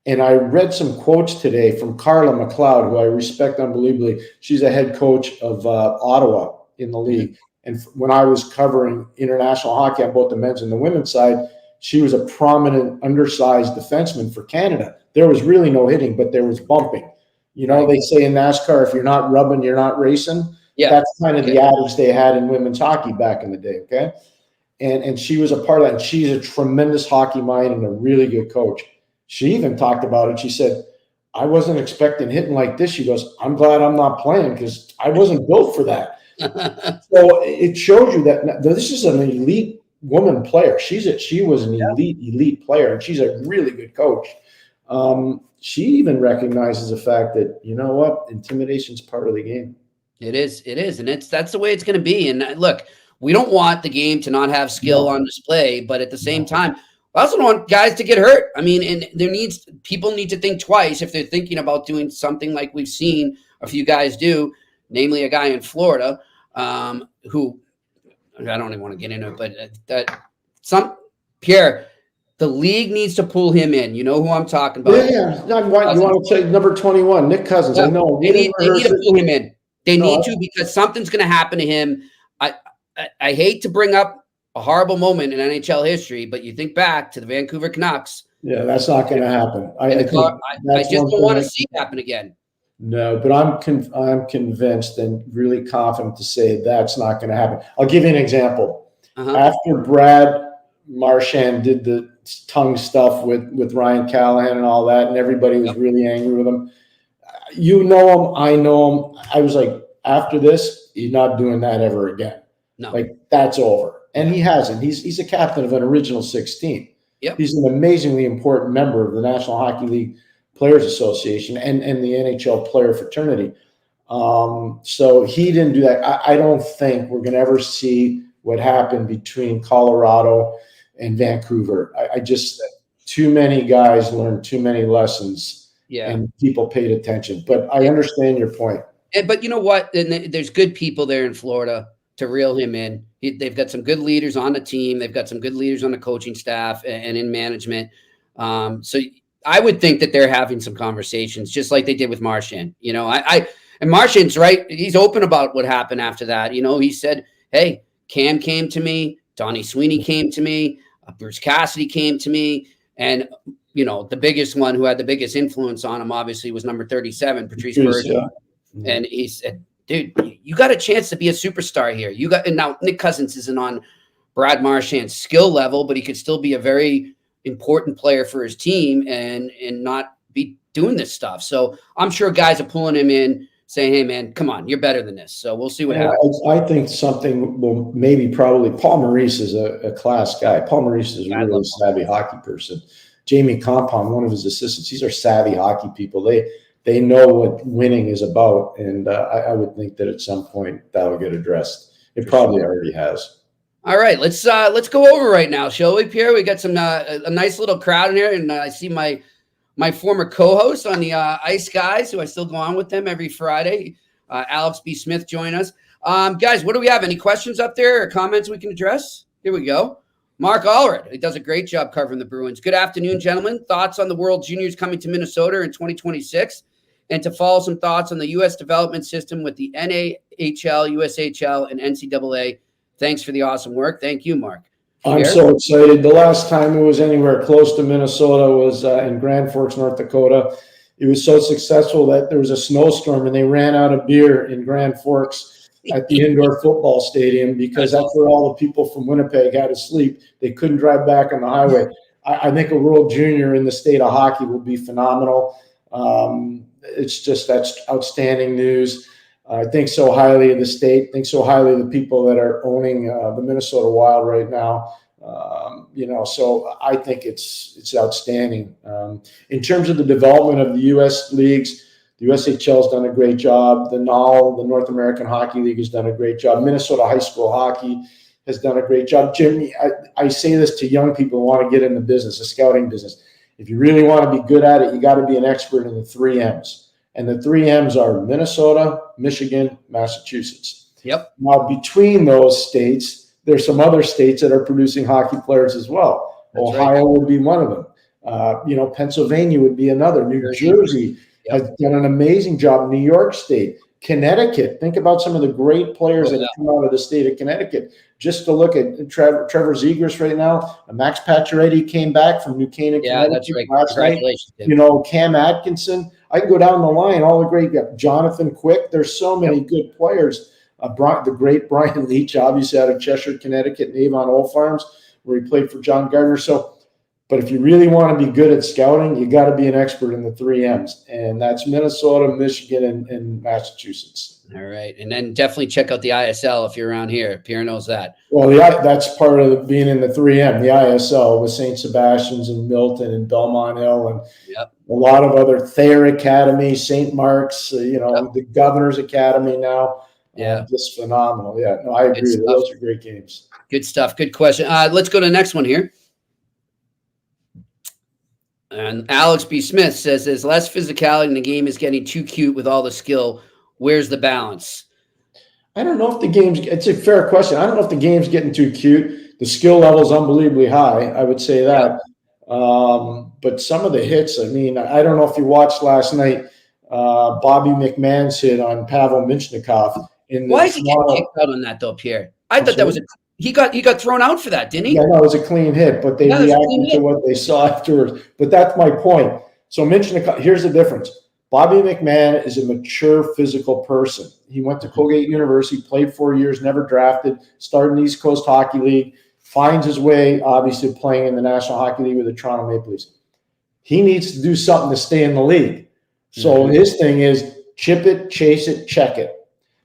And I read some quotes today from Carla McLeod, who I respect unbelievably. She's a head coach of Ottawa in the league. And when I was covering international hockey on both the men's and the women's side, she was a prominent undersized defenseman for Canada. There was really no hitting, but there was bumping. They say in NASCAR, if you're not rubbing, you're not racing. Yeah. That's kind of the adage they had in women's hockey back in the day, okay? And she was a part of that, and she's a tremendous hockey mind and a really good coach. She even talked about it. She said, I wasn't expecting hitting like this. She goes, I'm glad I'm not playing because I wasn't built for that. So it shows you that this is an elite woman player. She was an elite player, and she's a really good coach. She even recognizes the fact that, intimidation is part of the game. It is. And that's the way it's going to be. And look, we don't want the game to not have skill on display, but at the same time, I also don't want guys to get hurt. I mean, and people need to think twice if they're thinking about doing something like we've seen a few guys do, namely a guy in Florida, who I don't even want to get into it, but Pierre, the league needs to pull him in. You know who I'm talking about? Yeah. You want to say number 21, Nick Cousins? Yeah. I know. They need to pull him in. They need to, because something's going to happen to him. I hate to bring up a horrible moment in NHL history, but you think back to the Vancouver Canucks. Yeah, that's not going to happen. I just don't want to see it happen again. No, but I'm convinced and really confident to say that's not going to happen. I'll give you an example. After Brad Marchand did the tongue stuff with Ryan Callahan and all that, and everybody was really angry with him. You know him, I know him. I was like, after this, he's not doing that ever again. No. Like, that's over. And he hasn't. He's a captain of an original 16. Yep. He's an amazingly important member of the National Hockey League Players Association and the NHL player fraternity. So he didn't do that. I don't think we're going to ever see what happened between Colorado and Vancouver. I just, too many guys learned too many lessons, and people paid attention. But I understand your point. But you know what? And there's good people there in Florida to reel him in. They've got some good leaders on the team. They've got some good leaders on the coaching staff and in management. So I would think that they're having some conversations, just like they did with Marchand. You know, and Marchand's right. He's open about what happened after that. You know, he said, "Hey, Cam came to me. Donnie Sweeney came to me. Bruce Cassidy came to me." And, you know, the biggest one who had the biggest influence on him, obviously, was number 37, Patrice Bergeron. Yeah. And he said, "Dude, you got a chance to be a superstar here. And now Nick Cousins isn't on Brad Marchand's skill level, but he could still be a very important player for his team and not be doing this stuff." So I'm sure guys are pulling him in, saying, "Hey, man, come on, you're better than this." So we'll see what happens. I think something will probably Paul Maurice is a class guy. Paul Maurice is a really savvy hockey person. Jamie Compound, one of his assistants, these are savvy hockey people. They know what winning is about, and I would think that at some point that will get addressed. It probably already has. All right, let's go over right now, shall we, Pierre? We got some a nice little crowd in here, and I see my former co-host on the Ice Guys, who I still go on with them every Friday. Alex B. Smith join us. Guys, what do we have? Any questions up there or comments we can address? Here we go. Mark Allred, he does a great job covering the Bruins. Good afternoon, gentlemen. Thoughts on the World Juniors coming to Minnesota in 2026? And to follow some thoughts on the U.S. development system with the NAHL, USHL, and NCAA. Thanks for the awesome work. Thank you, Mark. I'm so excited. The last time it was anywhere close to Minnesota was in Grand Forks, North Dakota. It was so successful that there was a snowstorm and they ran out of beer in Grand Forks at the indoor football stadium because that's where all the people from Winnipeg had to sleep. They couldn't drive back on the highway. I think a World Junior in the state of hockey will be phenomenal. That's outstanding news. I think so highly of the state, think so highly of the people that are owning the Minnesota Wild right now. So I think it's outstanding. In terms of the development of the U.S. leagues, the USHL has done a great job. The NAHL, the North American Hockey League, has done a great job. Minnesota High School Hockey has done a great job. Jim, I say this to young people who want to get in the business, the scouting business. If you really want to be good at it, you got to be an expert in the 3 M's. And the 3 M's are Minnesota, Michigan, Massachusetts. Yep. Now, between those states, there's some other states that are producing hockey players as well. That's Ohio would be one of them. Pennsylvania would be another. New Jersey has done an amazing job. New York State, Connecticut. Think about some of the great players that come out of the state of Connecticut. Just to look at Trevor Zegras right now. Max Pacioretty came back from New Canaan, Connecticut. That's right. Last Congratulations. night. Cam Atkinson. I can go down the line. All the great Jonathan Quick. There's so many good players. The great Brian Leach, obviously out of Cheshire, Connecticut, and Avon Old Farms, where he played for John Gardner. But if you really want to be good at scouting, you got to be an expert in the 3 M's, and that's Minnesota, Michigan, and Massachusetts. All right, and then definitely check out the ISL if you're around here. Pierre knows that. Well, that's part of being in the 3M, the ISL, with St. Sebastian's and Milton and Belmont Hill and a lot of other Thayer Academy, St. Mark's, the Governor's Academy now. Yeah. Just phenomenal. Yeah, no, I agree. Those are great games. Good stuff. Good question. Let's go to the next one here. And Alex B. Smith says there's less physicality and the game is getting too cute with all the skill. Where's the balance? I don't know if it's a fair question. I don't know if the game's getting too cute. The skill level is unbelievably high. I would say that. But some of the hits, I don't know if you watched last night, Bobby McMahon's hit on Pavel Minchnikov. Why is he getting kicked out on that though, Pierre? I thought that was he got thrown out for that, didn't he? Yeah, no, it was a clean hit, but they reacted to what they saw afterwards. But that's my point. So Minchnikov, here's the difference. Bobby McMahon is a mature physical person. He went to Colgate University, played 4 years, never drafted, started in the East Coast Hockey League. finds his way, obviously playing in the National Hockey League with the Toronto Maple Leafs. He needs to do something to stay in the league. So his thing is chip it, chase it, check it.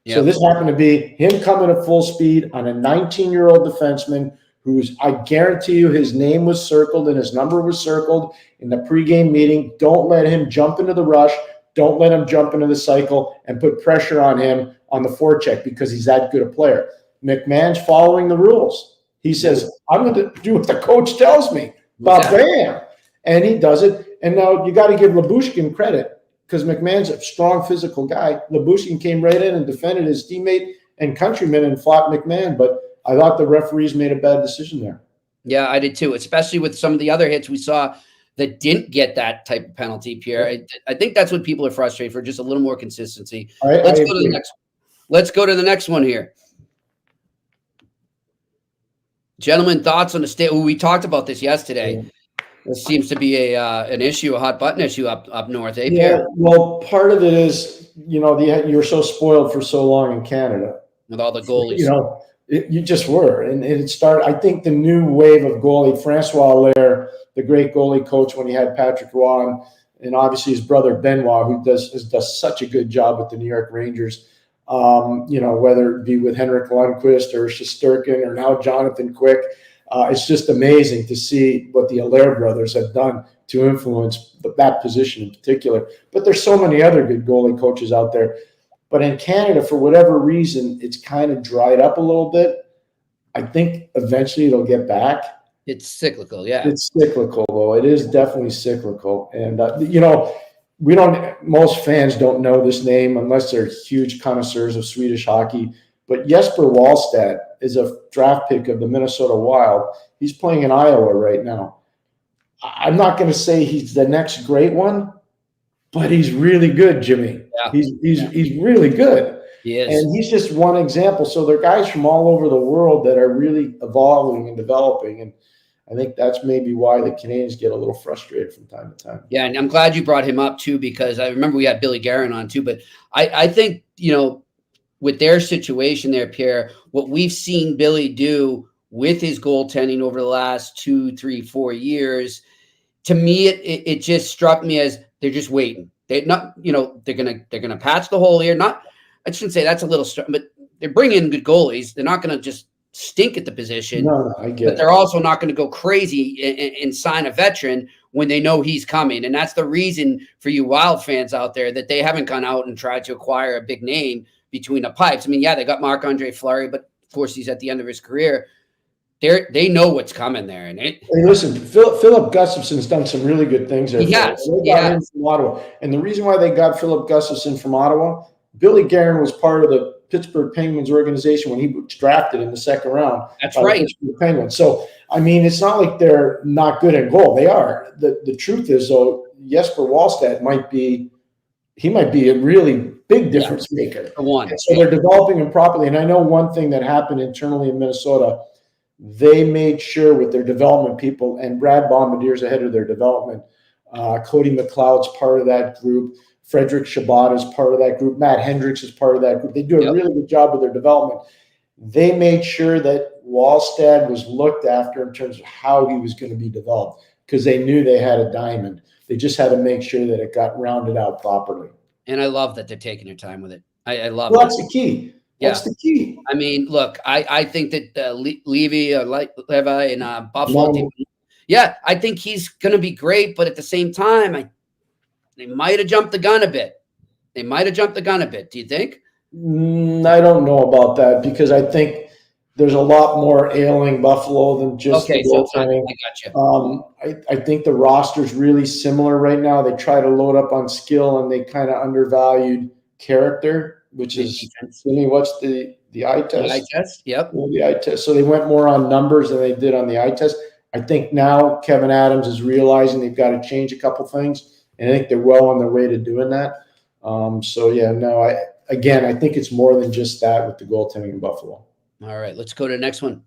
So this happened to be him coming at full speed on a 19-year-old defenseman who's, I guarantee you, his name was circled and his number was circled in the pregame meeting. Don't let him jump into the rush. Don't let him jump into the cycle and put pressure on him on the forecheck because he's that good a player. McMahon's following the rules. He says, I'm going to do what the coach tells me. Bam. And he does it. And now you got to give Lyubushkin credit because McMahon's a strong physical guy. Lyubushkin came right in and defended his teammate and countryman and fought McMahon. But I thought the referees made a bad decision there. Yeah, I did too, especially with some of the other hits we saw that didn't get that type of penalty, Pierre. I think that's what people are frustrated for, just a little more consistency. Let's go to the next. Let's go to the next one here. Gentlemen, thoughts on the state? We talked about this yesterday. This seems to be an issue, a hot button issue up north, eh, Pierre? Yeah, well, part of it is, you're so spoiled for so long in Canada. With all the goalies. You just were. And it started, I think the new wave of goalie, Francois Allaire, the great goalie coach when he had Patrick Roy, and obviously his brother Benoit, who does such a good job with the New York Rangers, whether it be with Henrik Lundqvist or Shesterkin or now Jonathan Quick. It's just amazing to see what the Allaire brothers have done to influence that position in particular. But there's so many other good goalie coaches out there. But in Canada, for whatever reason, it's kind of dried up a little bit. I think eventually it'll get back. It's cyclical, yeah. It's cyclical, though. It is definitely cyclical. And, most fans don't know this name unless they're huge connoisseurs of Swedish hockey. But Jesper Wallstedt is a draft pick of the Minnesota Wild. He's playing in Iowa right now. I'm not going to say he's the next great one, but he's really good, Jimmy. Yeah. He's really good. He is. And he's just one example. So there are guys from all over the world that are really evolving and developing. And I think that's maybe why the Canadians get a little frustrated from time to time. Yeah, and I'm glad you brought him up, too, because I remember we had Billy Guerin on, too. But I think, with their situation there, Pierre, what we've seen Billy do with his goaltending over the last 2, 3, 4 years, to me, it just struck me as they're just waiting. They're not, they're gonna patch the hole here. I shouldn't say that's a little strong, but they're bringing in good goalies. They're not gonna just stink at the position. No, I get it. But they're also not going to go crazy and sign a veteran when they know he's coming. And that's the reason for you Wild fans out there that they haven't gone out and tried to acquire a big name between the pipes. I mean, yeah, they got Marc-Andre Fleury, but of course he's at the end of his career. They know what's coming there. And hey, listen, Philip Gustafson's done some really good things there. He has. They got him from Ottawa. And the reason why they got Philip Gustafson from Ottawa, Billy Guerin was part of the Pittsburgh Penguins organization when he was drafted in the second round. That's right. The Penguins. So, I mean, it's not like they're not good at goal. They are. The truth is, though, Jesper Wallstedt might be a really big difference maker. So they're developing him properly. And I know one thing that happened internally in Minnesota, they made sure with their development people, and Brad Bombadier's ahead of their development. Cody McLeod's part of that group. Frederick Shabbat is part of that group. Matt Hendricks is part of that group. They do a really good job with their development. They made sure that Wallstedt was looked after in terms of how he was going to be developed because they knew they had a diamond. They just had to make sure that it got rounded out properly. And I love that they're taking their time with it. I love it. That's the key. That's the key. I mean, look, I think that Levi and Buffalo, I think he's going to be great. But at the same time, they might have jumped the gun a bit. Do you think? I don't know about that because I think there's a lot more ailing Buffalo than just the goaltending. I got you. I think the roster's really similar right now. They try to load up on skill and they kind of undervalued character, which is what's the eye test? The eye test, yep. Well, the eye test. So they went more on numbers than they did on the eye test. I think now Kevin Adams is realizing they've got to change a couple things. And I think they're well on their way to doing that. I think it's more than just that with the goaltending in Buffalo. All right, let's go to the next one.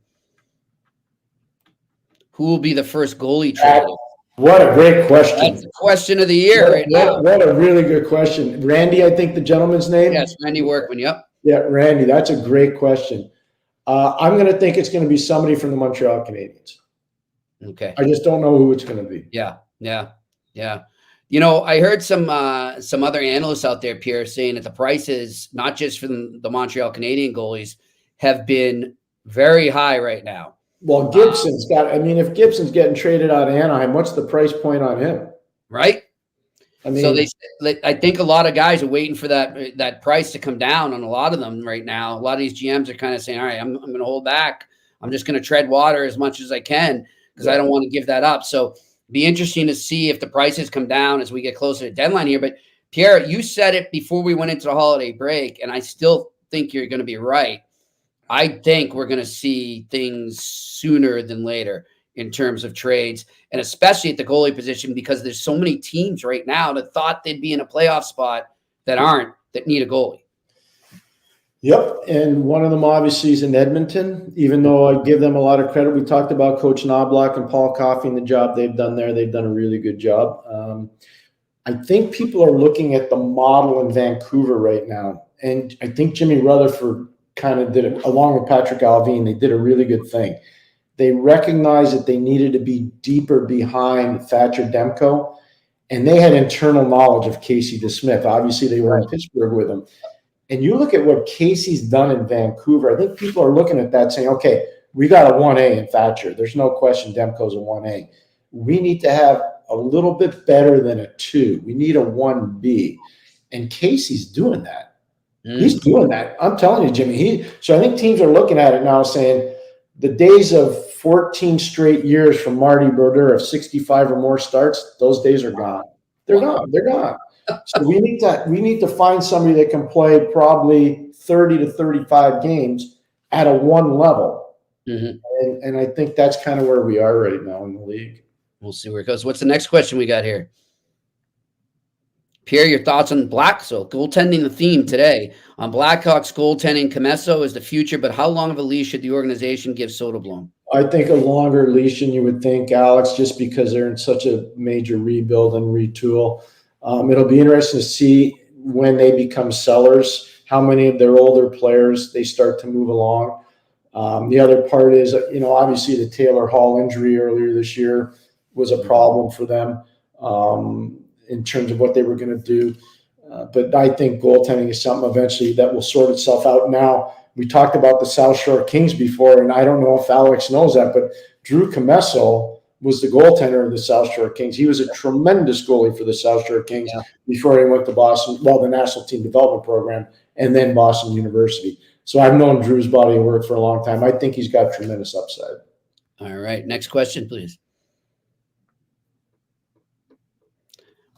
Who will be the first goalie traded? What a great question. That's the question of the year now. What a really good question. Randy, I think the gentleman's name? Yes, Randy Workman, yep. Yeah, Randy, that's a great question. I'm going to think it's going to be somebody from the Montreal Canadiens. Okay. I just don't know who it's going to be. Yeah. I heard some other analysts out there, Pierre, saying that the prices, not just for the Montreal Canadian goalies, have been very high right now. Well, Gibson's if Gibson's getting traded out of Anaheim, what's the price point on him? Right. I mean, so I think a lot of guys are waiting for that price to come down on a lot of them right now. A lot of these GMs are kind of saying, all right, I'm going to hold back. I'm just going to tread water as much as I can because I don't want to give that up. So be interesting to see if the prices come down as we get closer to deadline here. But Pierre, you said it before we went into the holiday break, and I still think you're going to be right. I think we're going to see things sooner than later in terms of trades, and especially at the goalie position, because there's so many teams right now that thought they'd be in a playoff spot that need a goalie. Yep, and one of them obviously is in Edmonton, even though I give them a lot of credit. We talked about Coach Knobloch and Paul Coffey and the job they've done there. They've done a really good job. I think people are looking at the model in Vancouver right now, and I think Jimmy Rutherford kind of did it, along with Patrick Alvin. They did a really good thing. They recognized that they needed to be deeper behind Thatcher Demko, and they had internal knowledge of Casey DeSmith. Obviously, they were in Pittsburgh with him. And you look at what Casey's done in Vancouver, I think people are looking at that saying, okay, we got a 1A in Thatcher. There's no question Demko's a 1A. We need to have a little bit better than a 2. We need a 1B. And Casey's doing that. He's doing that. I'm telling you, Jimmy. So I think teams are looking at it now saying the days of 14 straight years from Marty Brodeur of 65 or more starts, those days are gone. They're gone. They're gone. So we need to find somebody that can play probably 30 to 35 games at a 1 level. Mm-hmm. And I think that's kind of where we are right now in the league. We'll see where it goes. What's the next question we got here? Pierre, your thoughts on goaltending the theme today. On Blackhawks goaltending, Comesso is the future, but how long of a leash should the organization give Soderblom? I think a longer leash than you would think, Alex, just because they're in such a major rebuild and retool. It'll be interesting to see when they become sellers, how many of their older players they start to move along. The other part is, obviously the Taylor Hall injury earlier this year was a problem for them in terms of what they were going to do. But I think goaltending is something eventually that will sort itself out. Now, we talked about the South Shore Kings before, and I don't know if Alex knows that, but Drew Comesso was the goaltender of the South Shore Kings. He was a tremendous goalie for the South Shore Kings before he went to Boston, the National Team Development Program, and then Boston University. So I've known Drew's body of work for a long time. I think he's got tremendous upside. All right. Next question, please.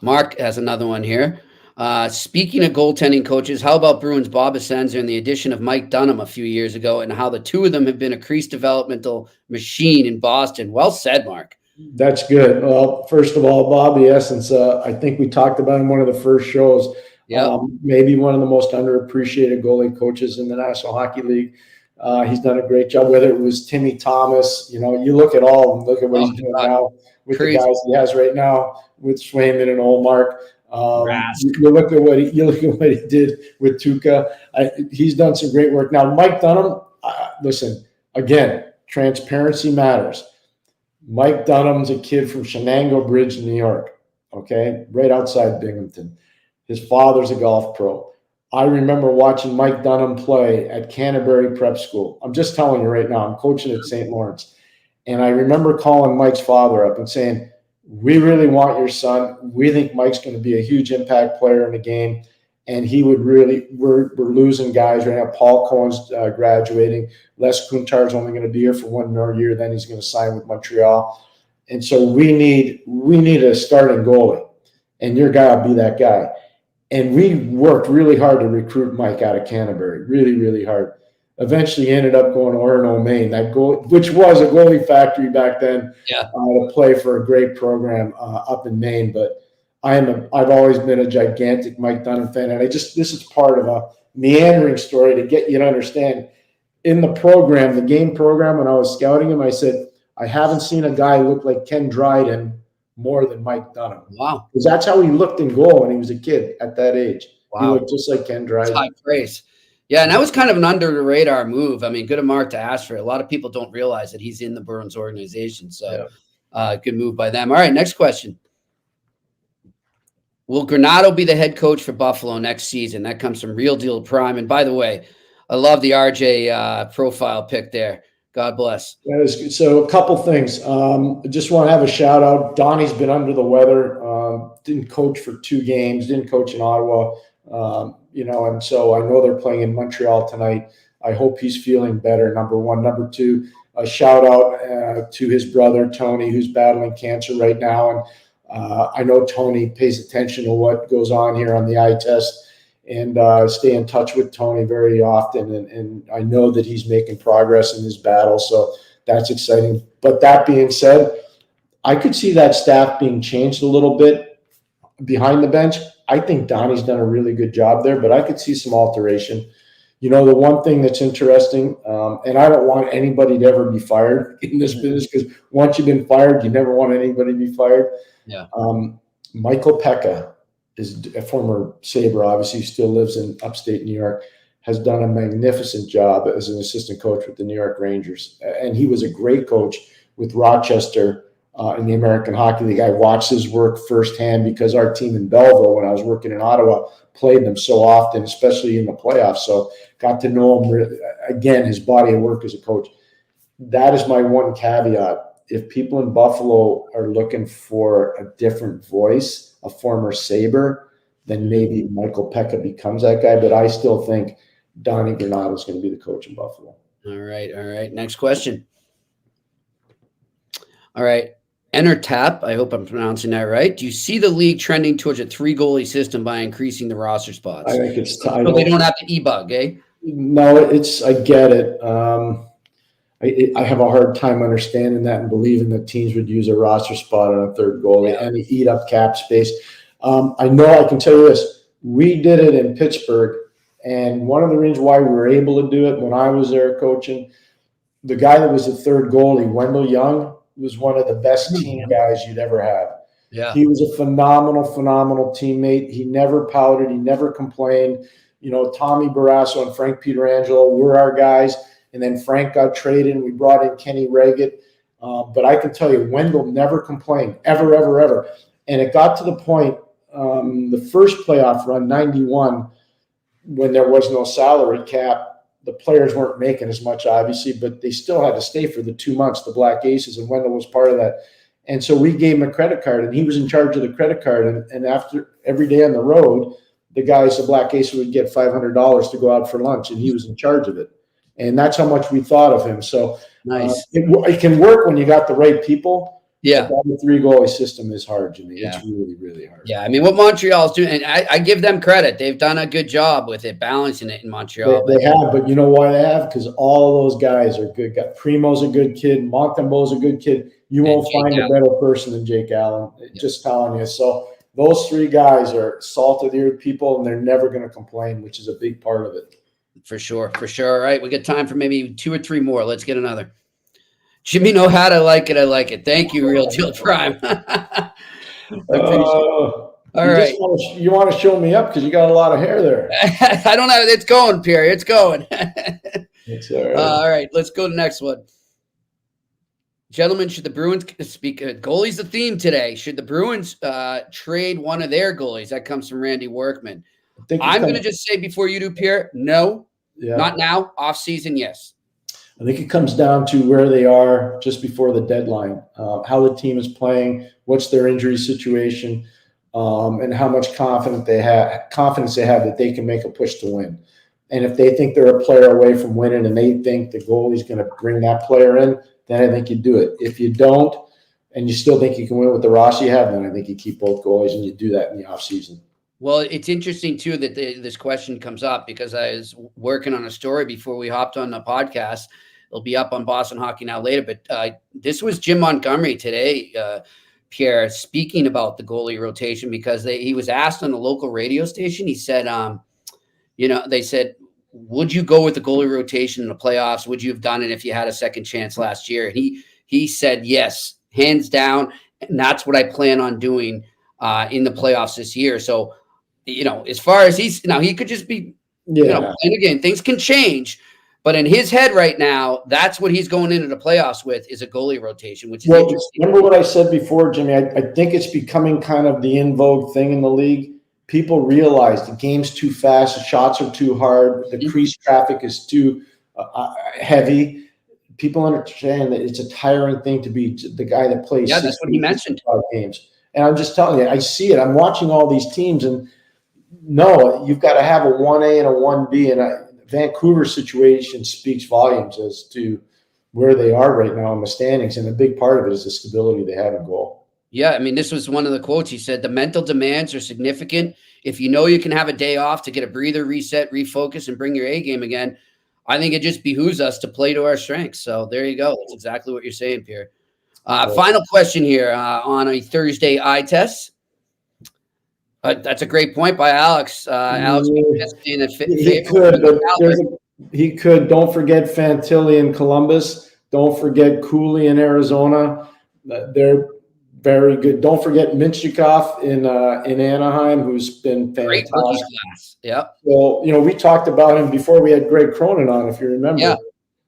Mark has another one here. Speaking of goaltending coaches, how about Bruins Bob Essenza and the addition of Mike Dunham a few years ago, and how the two of them have been a crease developmental machine in Boston? Well said, Mark. That's good. Well, first of all, Bobby Essenza, I think we talked about in one of the first shows. Maybe one of the most underappreciated goalie coaches in the National Hockey League. He's done a great job, whether it was Timmy Thomas. You look at all of them. Look at what he's doing now with the guys he has right now with Swayman and Olmark. You look at what he did with Tuukka. He's done some great work. Now, Mike Dunham, listen, again, transparency matters. Mike Dunham's a kid from Shenango Bridge, New York, okay, right outside Binghamton. His father's a golf pro. I remember watching Mike Dunham play at Canterbury Prep School. I'm just telling you right now, I'm coaching at St. Lawrence. And I remember calling Mike's father up and saying, we really want your son. We think Mike's going to be a huge impact player in the game. And he would really, we're losing guys right now. Paul Cohen's graduating. Les Kuntar's only going to be here for 1 more year. Then he's going to sign with Montreal. And so we need a starting goalie. And your guy will be that guy. And we worked really hard to recruit Mike out of Canterbury, really, really hard. Eventually ended up going to Orono, Maine, which was a goalie factory back then, to play for a great program up in Maine. But I've always been a gigantic Mike Dunham fan, and this is part of a meandering story to get you to understand. In the program, the game program, when I was scouting him, I said, I haven't seen a guy look like Ken Dryden more than Mike Dunham. Wow. Because that's how he looked in goal when he was a kid at that age. Wow. He looked just like Ken Dryden. High praise. Yeah, and that was kind of an under the radar move. I mean, good of Mark to ask for it. A lot of people don't realize that he's in the Bruins organization. So good move by them. All right, next question. Will Granato be the head coach for Buffalo next season? That comes from Real Deal Prime. And by the way, I love the RJ profile pic there. God bless. That is good. So a couple things. I just want to have a shout out. Donnie's been under the weather. Didn't coach for 2 games. Didn't coach in Ottawa. And so I know they're playing in Montreal tonight. I hope he's feeling better, number one. Number two, a shout out to his brother, Tony, who's battling cancer right now. And I know Tony pays attention to what goes on here on the eye test, and stay in touch with Tony very often. And I know that he's making progress in his battle. So that's exciting. But that being said, I could see that staff being changed a little bit behind the bench. I think Donnie's done a really good job there, but I could see some alteration. The one thing that's interesting, and I don't want anybody to ever be fired in this business, because once you've been fired, you never want anybody to be fired. Yeah. Michael Pekka is a former Sabre, obviously, he still lives in upstate New York, has done a magnificent job as an assistant coach with the New York Rangers. And he was a great coach with Rochester in the American Hockey League. I watched his work firsthand because our team in Belleville, when I was working in Ottawa, played them so often, especially in the playoffs. So got to know him, again, his body of work as a coach. That is my one caveat. If people in Buffalo are looking for a different voice, a former Sabre, then maybe Michael Pekka becomes that guy. But I still think Donnie Granato is going to be the coach in Buffalo. All right. Next question. All right. Enter Tap. I hope I'm pronouncing that right. Do you see the league trending towards a 3-goalie system by increasing the roster spots? I think it's time. So they don't have to e-bug, eh? No, I get it. I have a hard time understanding that and believing that teams would use a roster spot on a 3rd goalie and eat up cap space. I know I can tell you this. We did it in Pittsburgh, and one of the reasons why we were able to do it when I was there coaching, the guy that was the 3rd goalie, Wendell Young, was one of the best team guys you'd ever have. Yeah. He was a phenomenal teammate. He never pouted. He never complained. Tommy Barrasso and Frank Pietrangelo were our guys. And then Frank got traded, and we brought in Kenny Reggett. But I can tell you, Wendell never complained, ever. And it got to the point, the first playoff run, 91, when there was no salary cap, the players weren't making as much, obviously, but they still had to stay for the 2 months, the Black Aces, and Wendell was part of that. And so we gave him a credit card, and he was in charge of the credit card. And after every day on the road, the guys, the Black Aces, would get $500 to go out for lunch, and he was in charge of it. And that's how much we thought of him. So nice. It can work when you got the right people. Yeah. The 3-goalie system is hard, Jimmy. Yeah. It's really, really hard. Yeah. I mean, what Montreal's doing, and I give them credit. They've done a good job with it, balancing it in Montreal. They have, but you know why they have? Because all of those guys are good guys. Primo's a good kid. Montembeau's a good kid. You won't find a better person than Jake Allen. Just telling you. So those 3 guys are salt of the earth people, and they're never going to complain, which is a big part of it. For sure. All right. We got time for maybe 2 or 3 more. Let's get another. Jimmy know how to like it. I like it. Thank you, Real Deal Prime. I appreciate it. All right. You want to show me up because you got a lot of hair there. I don't know. It's going, Pierre. It's going. It's all right. All right. Let's go to the next one. Gentlemen, should the Bruins speak? Goalie's the theme today. Should the Bruins trade one of their goalies? That comes from Randy Workman. I'm going to just say before you do, Pierre, no, not now. Off season, yes. I think it comes down to where they are just before the deadline, how the team is playing, what's their injury situation, and how much confidence they have that they can make a push to win. And if they think they're a player away from winning and they think the goalie's going to bring that player in, then I think you do it. If you don't, and you still think you can win with the roster you have, then I think you keep both goalies and you do that in the offseason. Well, it's interesting, too, that this question comes up because I was working on a story before we hopped on the podcast. It'll be up on Boston Hockey Now later. But this was Jim Montgomery today, Pierre, speaking about the goalie rotation because he was asked on the local radio station. He said, they said, would you go with the goalie rotation in the playoffs? Would you have done it if you had a second chance last year? And he said, yes, hands down. And that's what I plan on doing in the playoffs this year. So, as far as he could just be And again, things can change. But in his head right now, that's what he's going into the playoffs with is a goalie rotation, which is interesting. Remember what I said before, Jimmy? I think it's becoming kind of the in vogue thing in the league. People realize the game's too fast, the shots are too hard, the crease traffic is too heavy. People understand that it's a tiring thing to be the guy that plays. Yeah, that's what he mentioned. Games. And I'm just telling you, I see it. I'm watching all these teams, and no, you've got to have a 1A and a 1B, and Vancouver's situation speaks volumes as to where they are right now in the standings, and a big part of it is the stability they have in goal. Yeah, I mean, this was one of the quotes. He said, the mental demands are significant. If you know you can have a day off to get a breather, reset, refocus, and bring your A game again, I think it just behooves us to play to our strengths. So there you go. That's exactly what you're saying, Pierre. Final question here on a Thursday eye test. That's a great point by Alex. Alex, he could. Don't forget Fantilli in Columbus. Don't forget Cooley in Arizona. They're very good. Don't forget Minchikov in Anaheim, who's been fantastic. Great class. Yeah. Well, we talked about him before we had Greg Cronin on, if you remember. Yeah.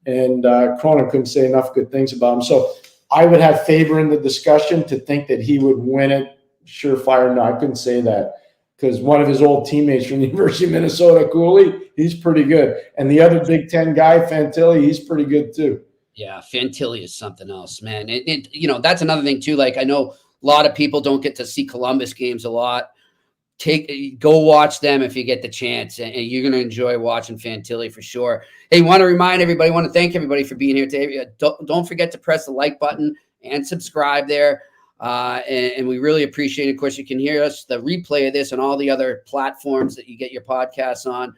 And Cronin couldn't say enough good things about him. So I would have Faber in the discussion. To think that he would win it, surefire. No, I couldn't say that, because one of his old teammates from the University of Minnesota, Cooley, he's pretty good. And the other Big Ten guy, Fantilli, he's pretty good too. Yeah, Fantilli is something else, man. That's another thing too. Like, I know a lot of people don't get to see Columbus games a lot. Go watch them if you get the chance, and you're going to enjoy watching Fantilli for sure. Hey, want to remind everybody, want to thank everybody for being here today. Don't forget to press the like button and subscribe there. And we really appreciate it. Of course, you can hear us, the replay of this on all the other platforms that you get your podcasts on.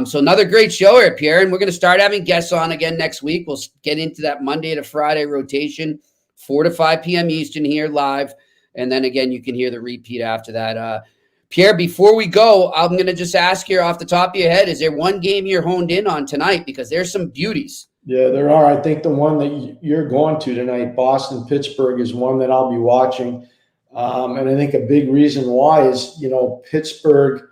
So another great show here, Pierre, and we're going to start having guests on again next week. We'll get into that Monday to Friday rotation, 4 to 5 p.m. Eastern here live. And then again, you can hear the repeat after that. Pierre, before we go, I'm going to just ask you off the top of your head, is there one game you're honed in on tonight? Because there's some beauties. Yeah, there are. I think the one that you're going to tonight, Boston-Pittsburgh, is one that I'll be watching. And I think a big reason why is, Pittsburgh,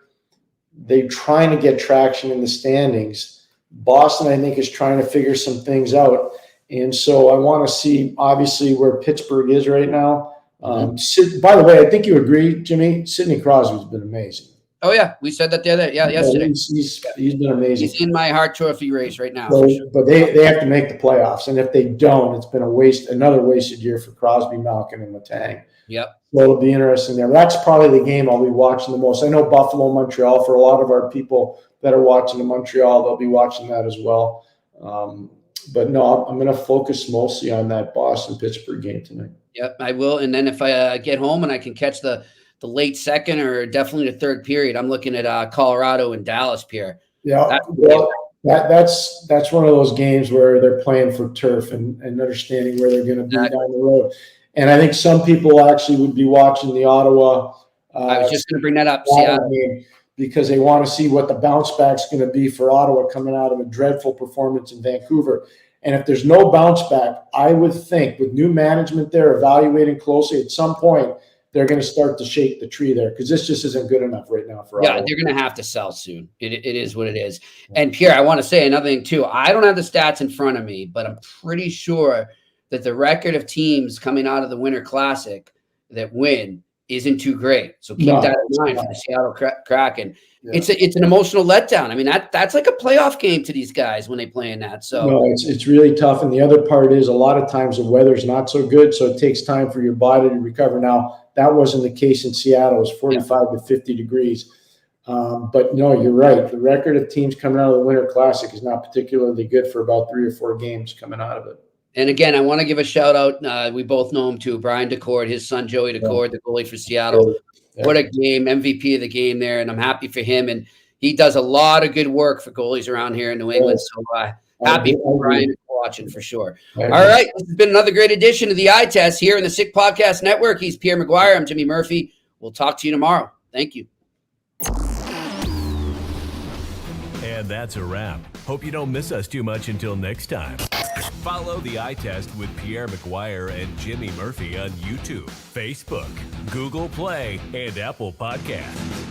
they're trying to get traction in the standings. Boston, I think, is trying to figure some things out. And so I want to see, obviously, where Pittsburgh is right now. By the way, I think you agree, Jimmy, Sidney Crosby's been amazing. Oh, yeah. We said that yesterday. He's been amazing. He's in my Hart Trophy race right now. So, sure. But they have to make the playoffs. And if they don't, it's been another wasted year for Crosby, Malkin, and Letang. Yep. So it'll be interesting there. That's probably the game I'll be watching the most. I know Buffalo, Montreal, for a lot of our people that are watching in Montreal, they'll be watching that as well. But no, I'm going to focus mostly on that Boston-Pittsburgh game tonight. Yep, I will. And then if I get home and I can catch the late second or definitely the third period, I'm looking at Colorado and Dallas, Pierre. Yeah, that's one of those games where they're playing for turf and understanding where they're going to be down the road. And I think some people actually would be watching the Ottawa. I was just going to bring that up. Game because they want to see what the bounce back's going to be for Ottawa coming out of a dreadful performance in Vancouver. And if there's no bounce back, I would think with new management there evaluating closely, at some point they're going to start to shake the tree there, because this just isn't good enough right now for Ottawa. Yeah, they're going to have to sell soon. It is what it is. And Pierre, I want to say another thing too. I don't have the stats in front of me, but I'm pretty sure that the record of teams coming out of the Winter Classic that win isn't too great. So keep that in mind for the Seattle Kraken. Yeah. It's an emotional letdown. I mean, that's like a playoff game to these guys when they play in that. So no, it's really tough. And the other part is a lot of times the weather's not so good, so it takes time for your body to recover. Now, that wasn't the case in Seattle. It was 45 to 50 degrees. But no, you're right. The record of teams coming out of the Winter Classic is not particularly good for about 3 or 4 games coming out of it. And again, I want to give a shout out. We both know him too, Brian Decord, his son Joey Decord, the goalie for Seattle. Yeah. What a game, MVP of the game there, and I'm happy for him. And he does a lot of good work for goalies around here in New England. So happy for Brian watching for sure. All right, this has been another great edition of the Eye Test here in the Sick Podcast Network. He's Pierre McGuire. I'm Jimmy Murphy. We'll talk to you tomorrow. Thank you. And that's a wrap. Hope you don't miss us too much until next time. Follow the Eye Test with Pierre McGuire and Jimmy Murphy on YouTube, Facebook, Google Play, and Apple Podcasts.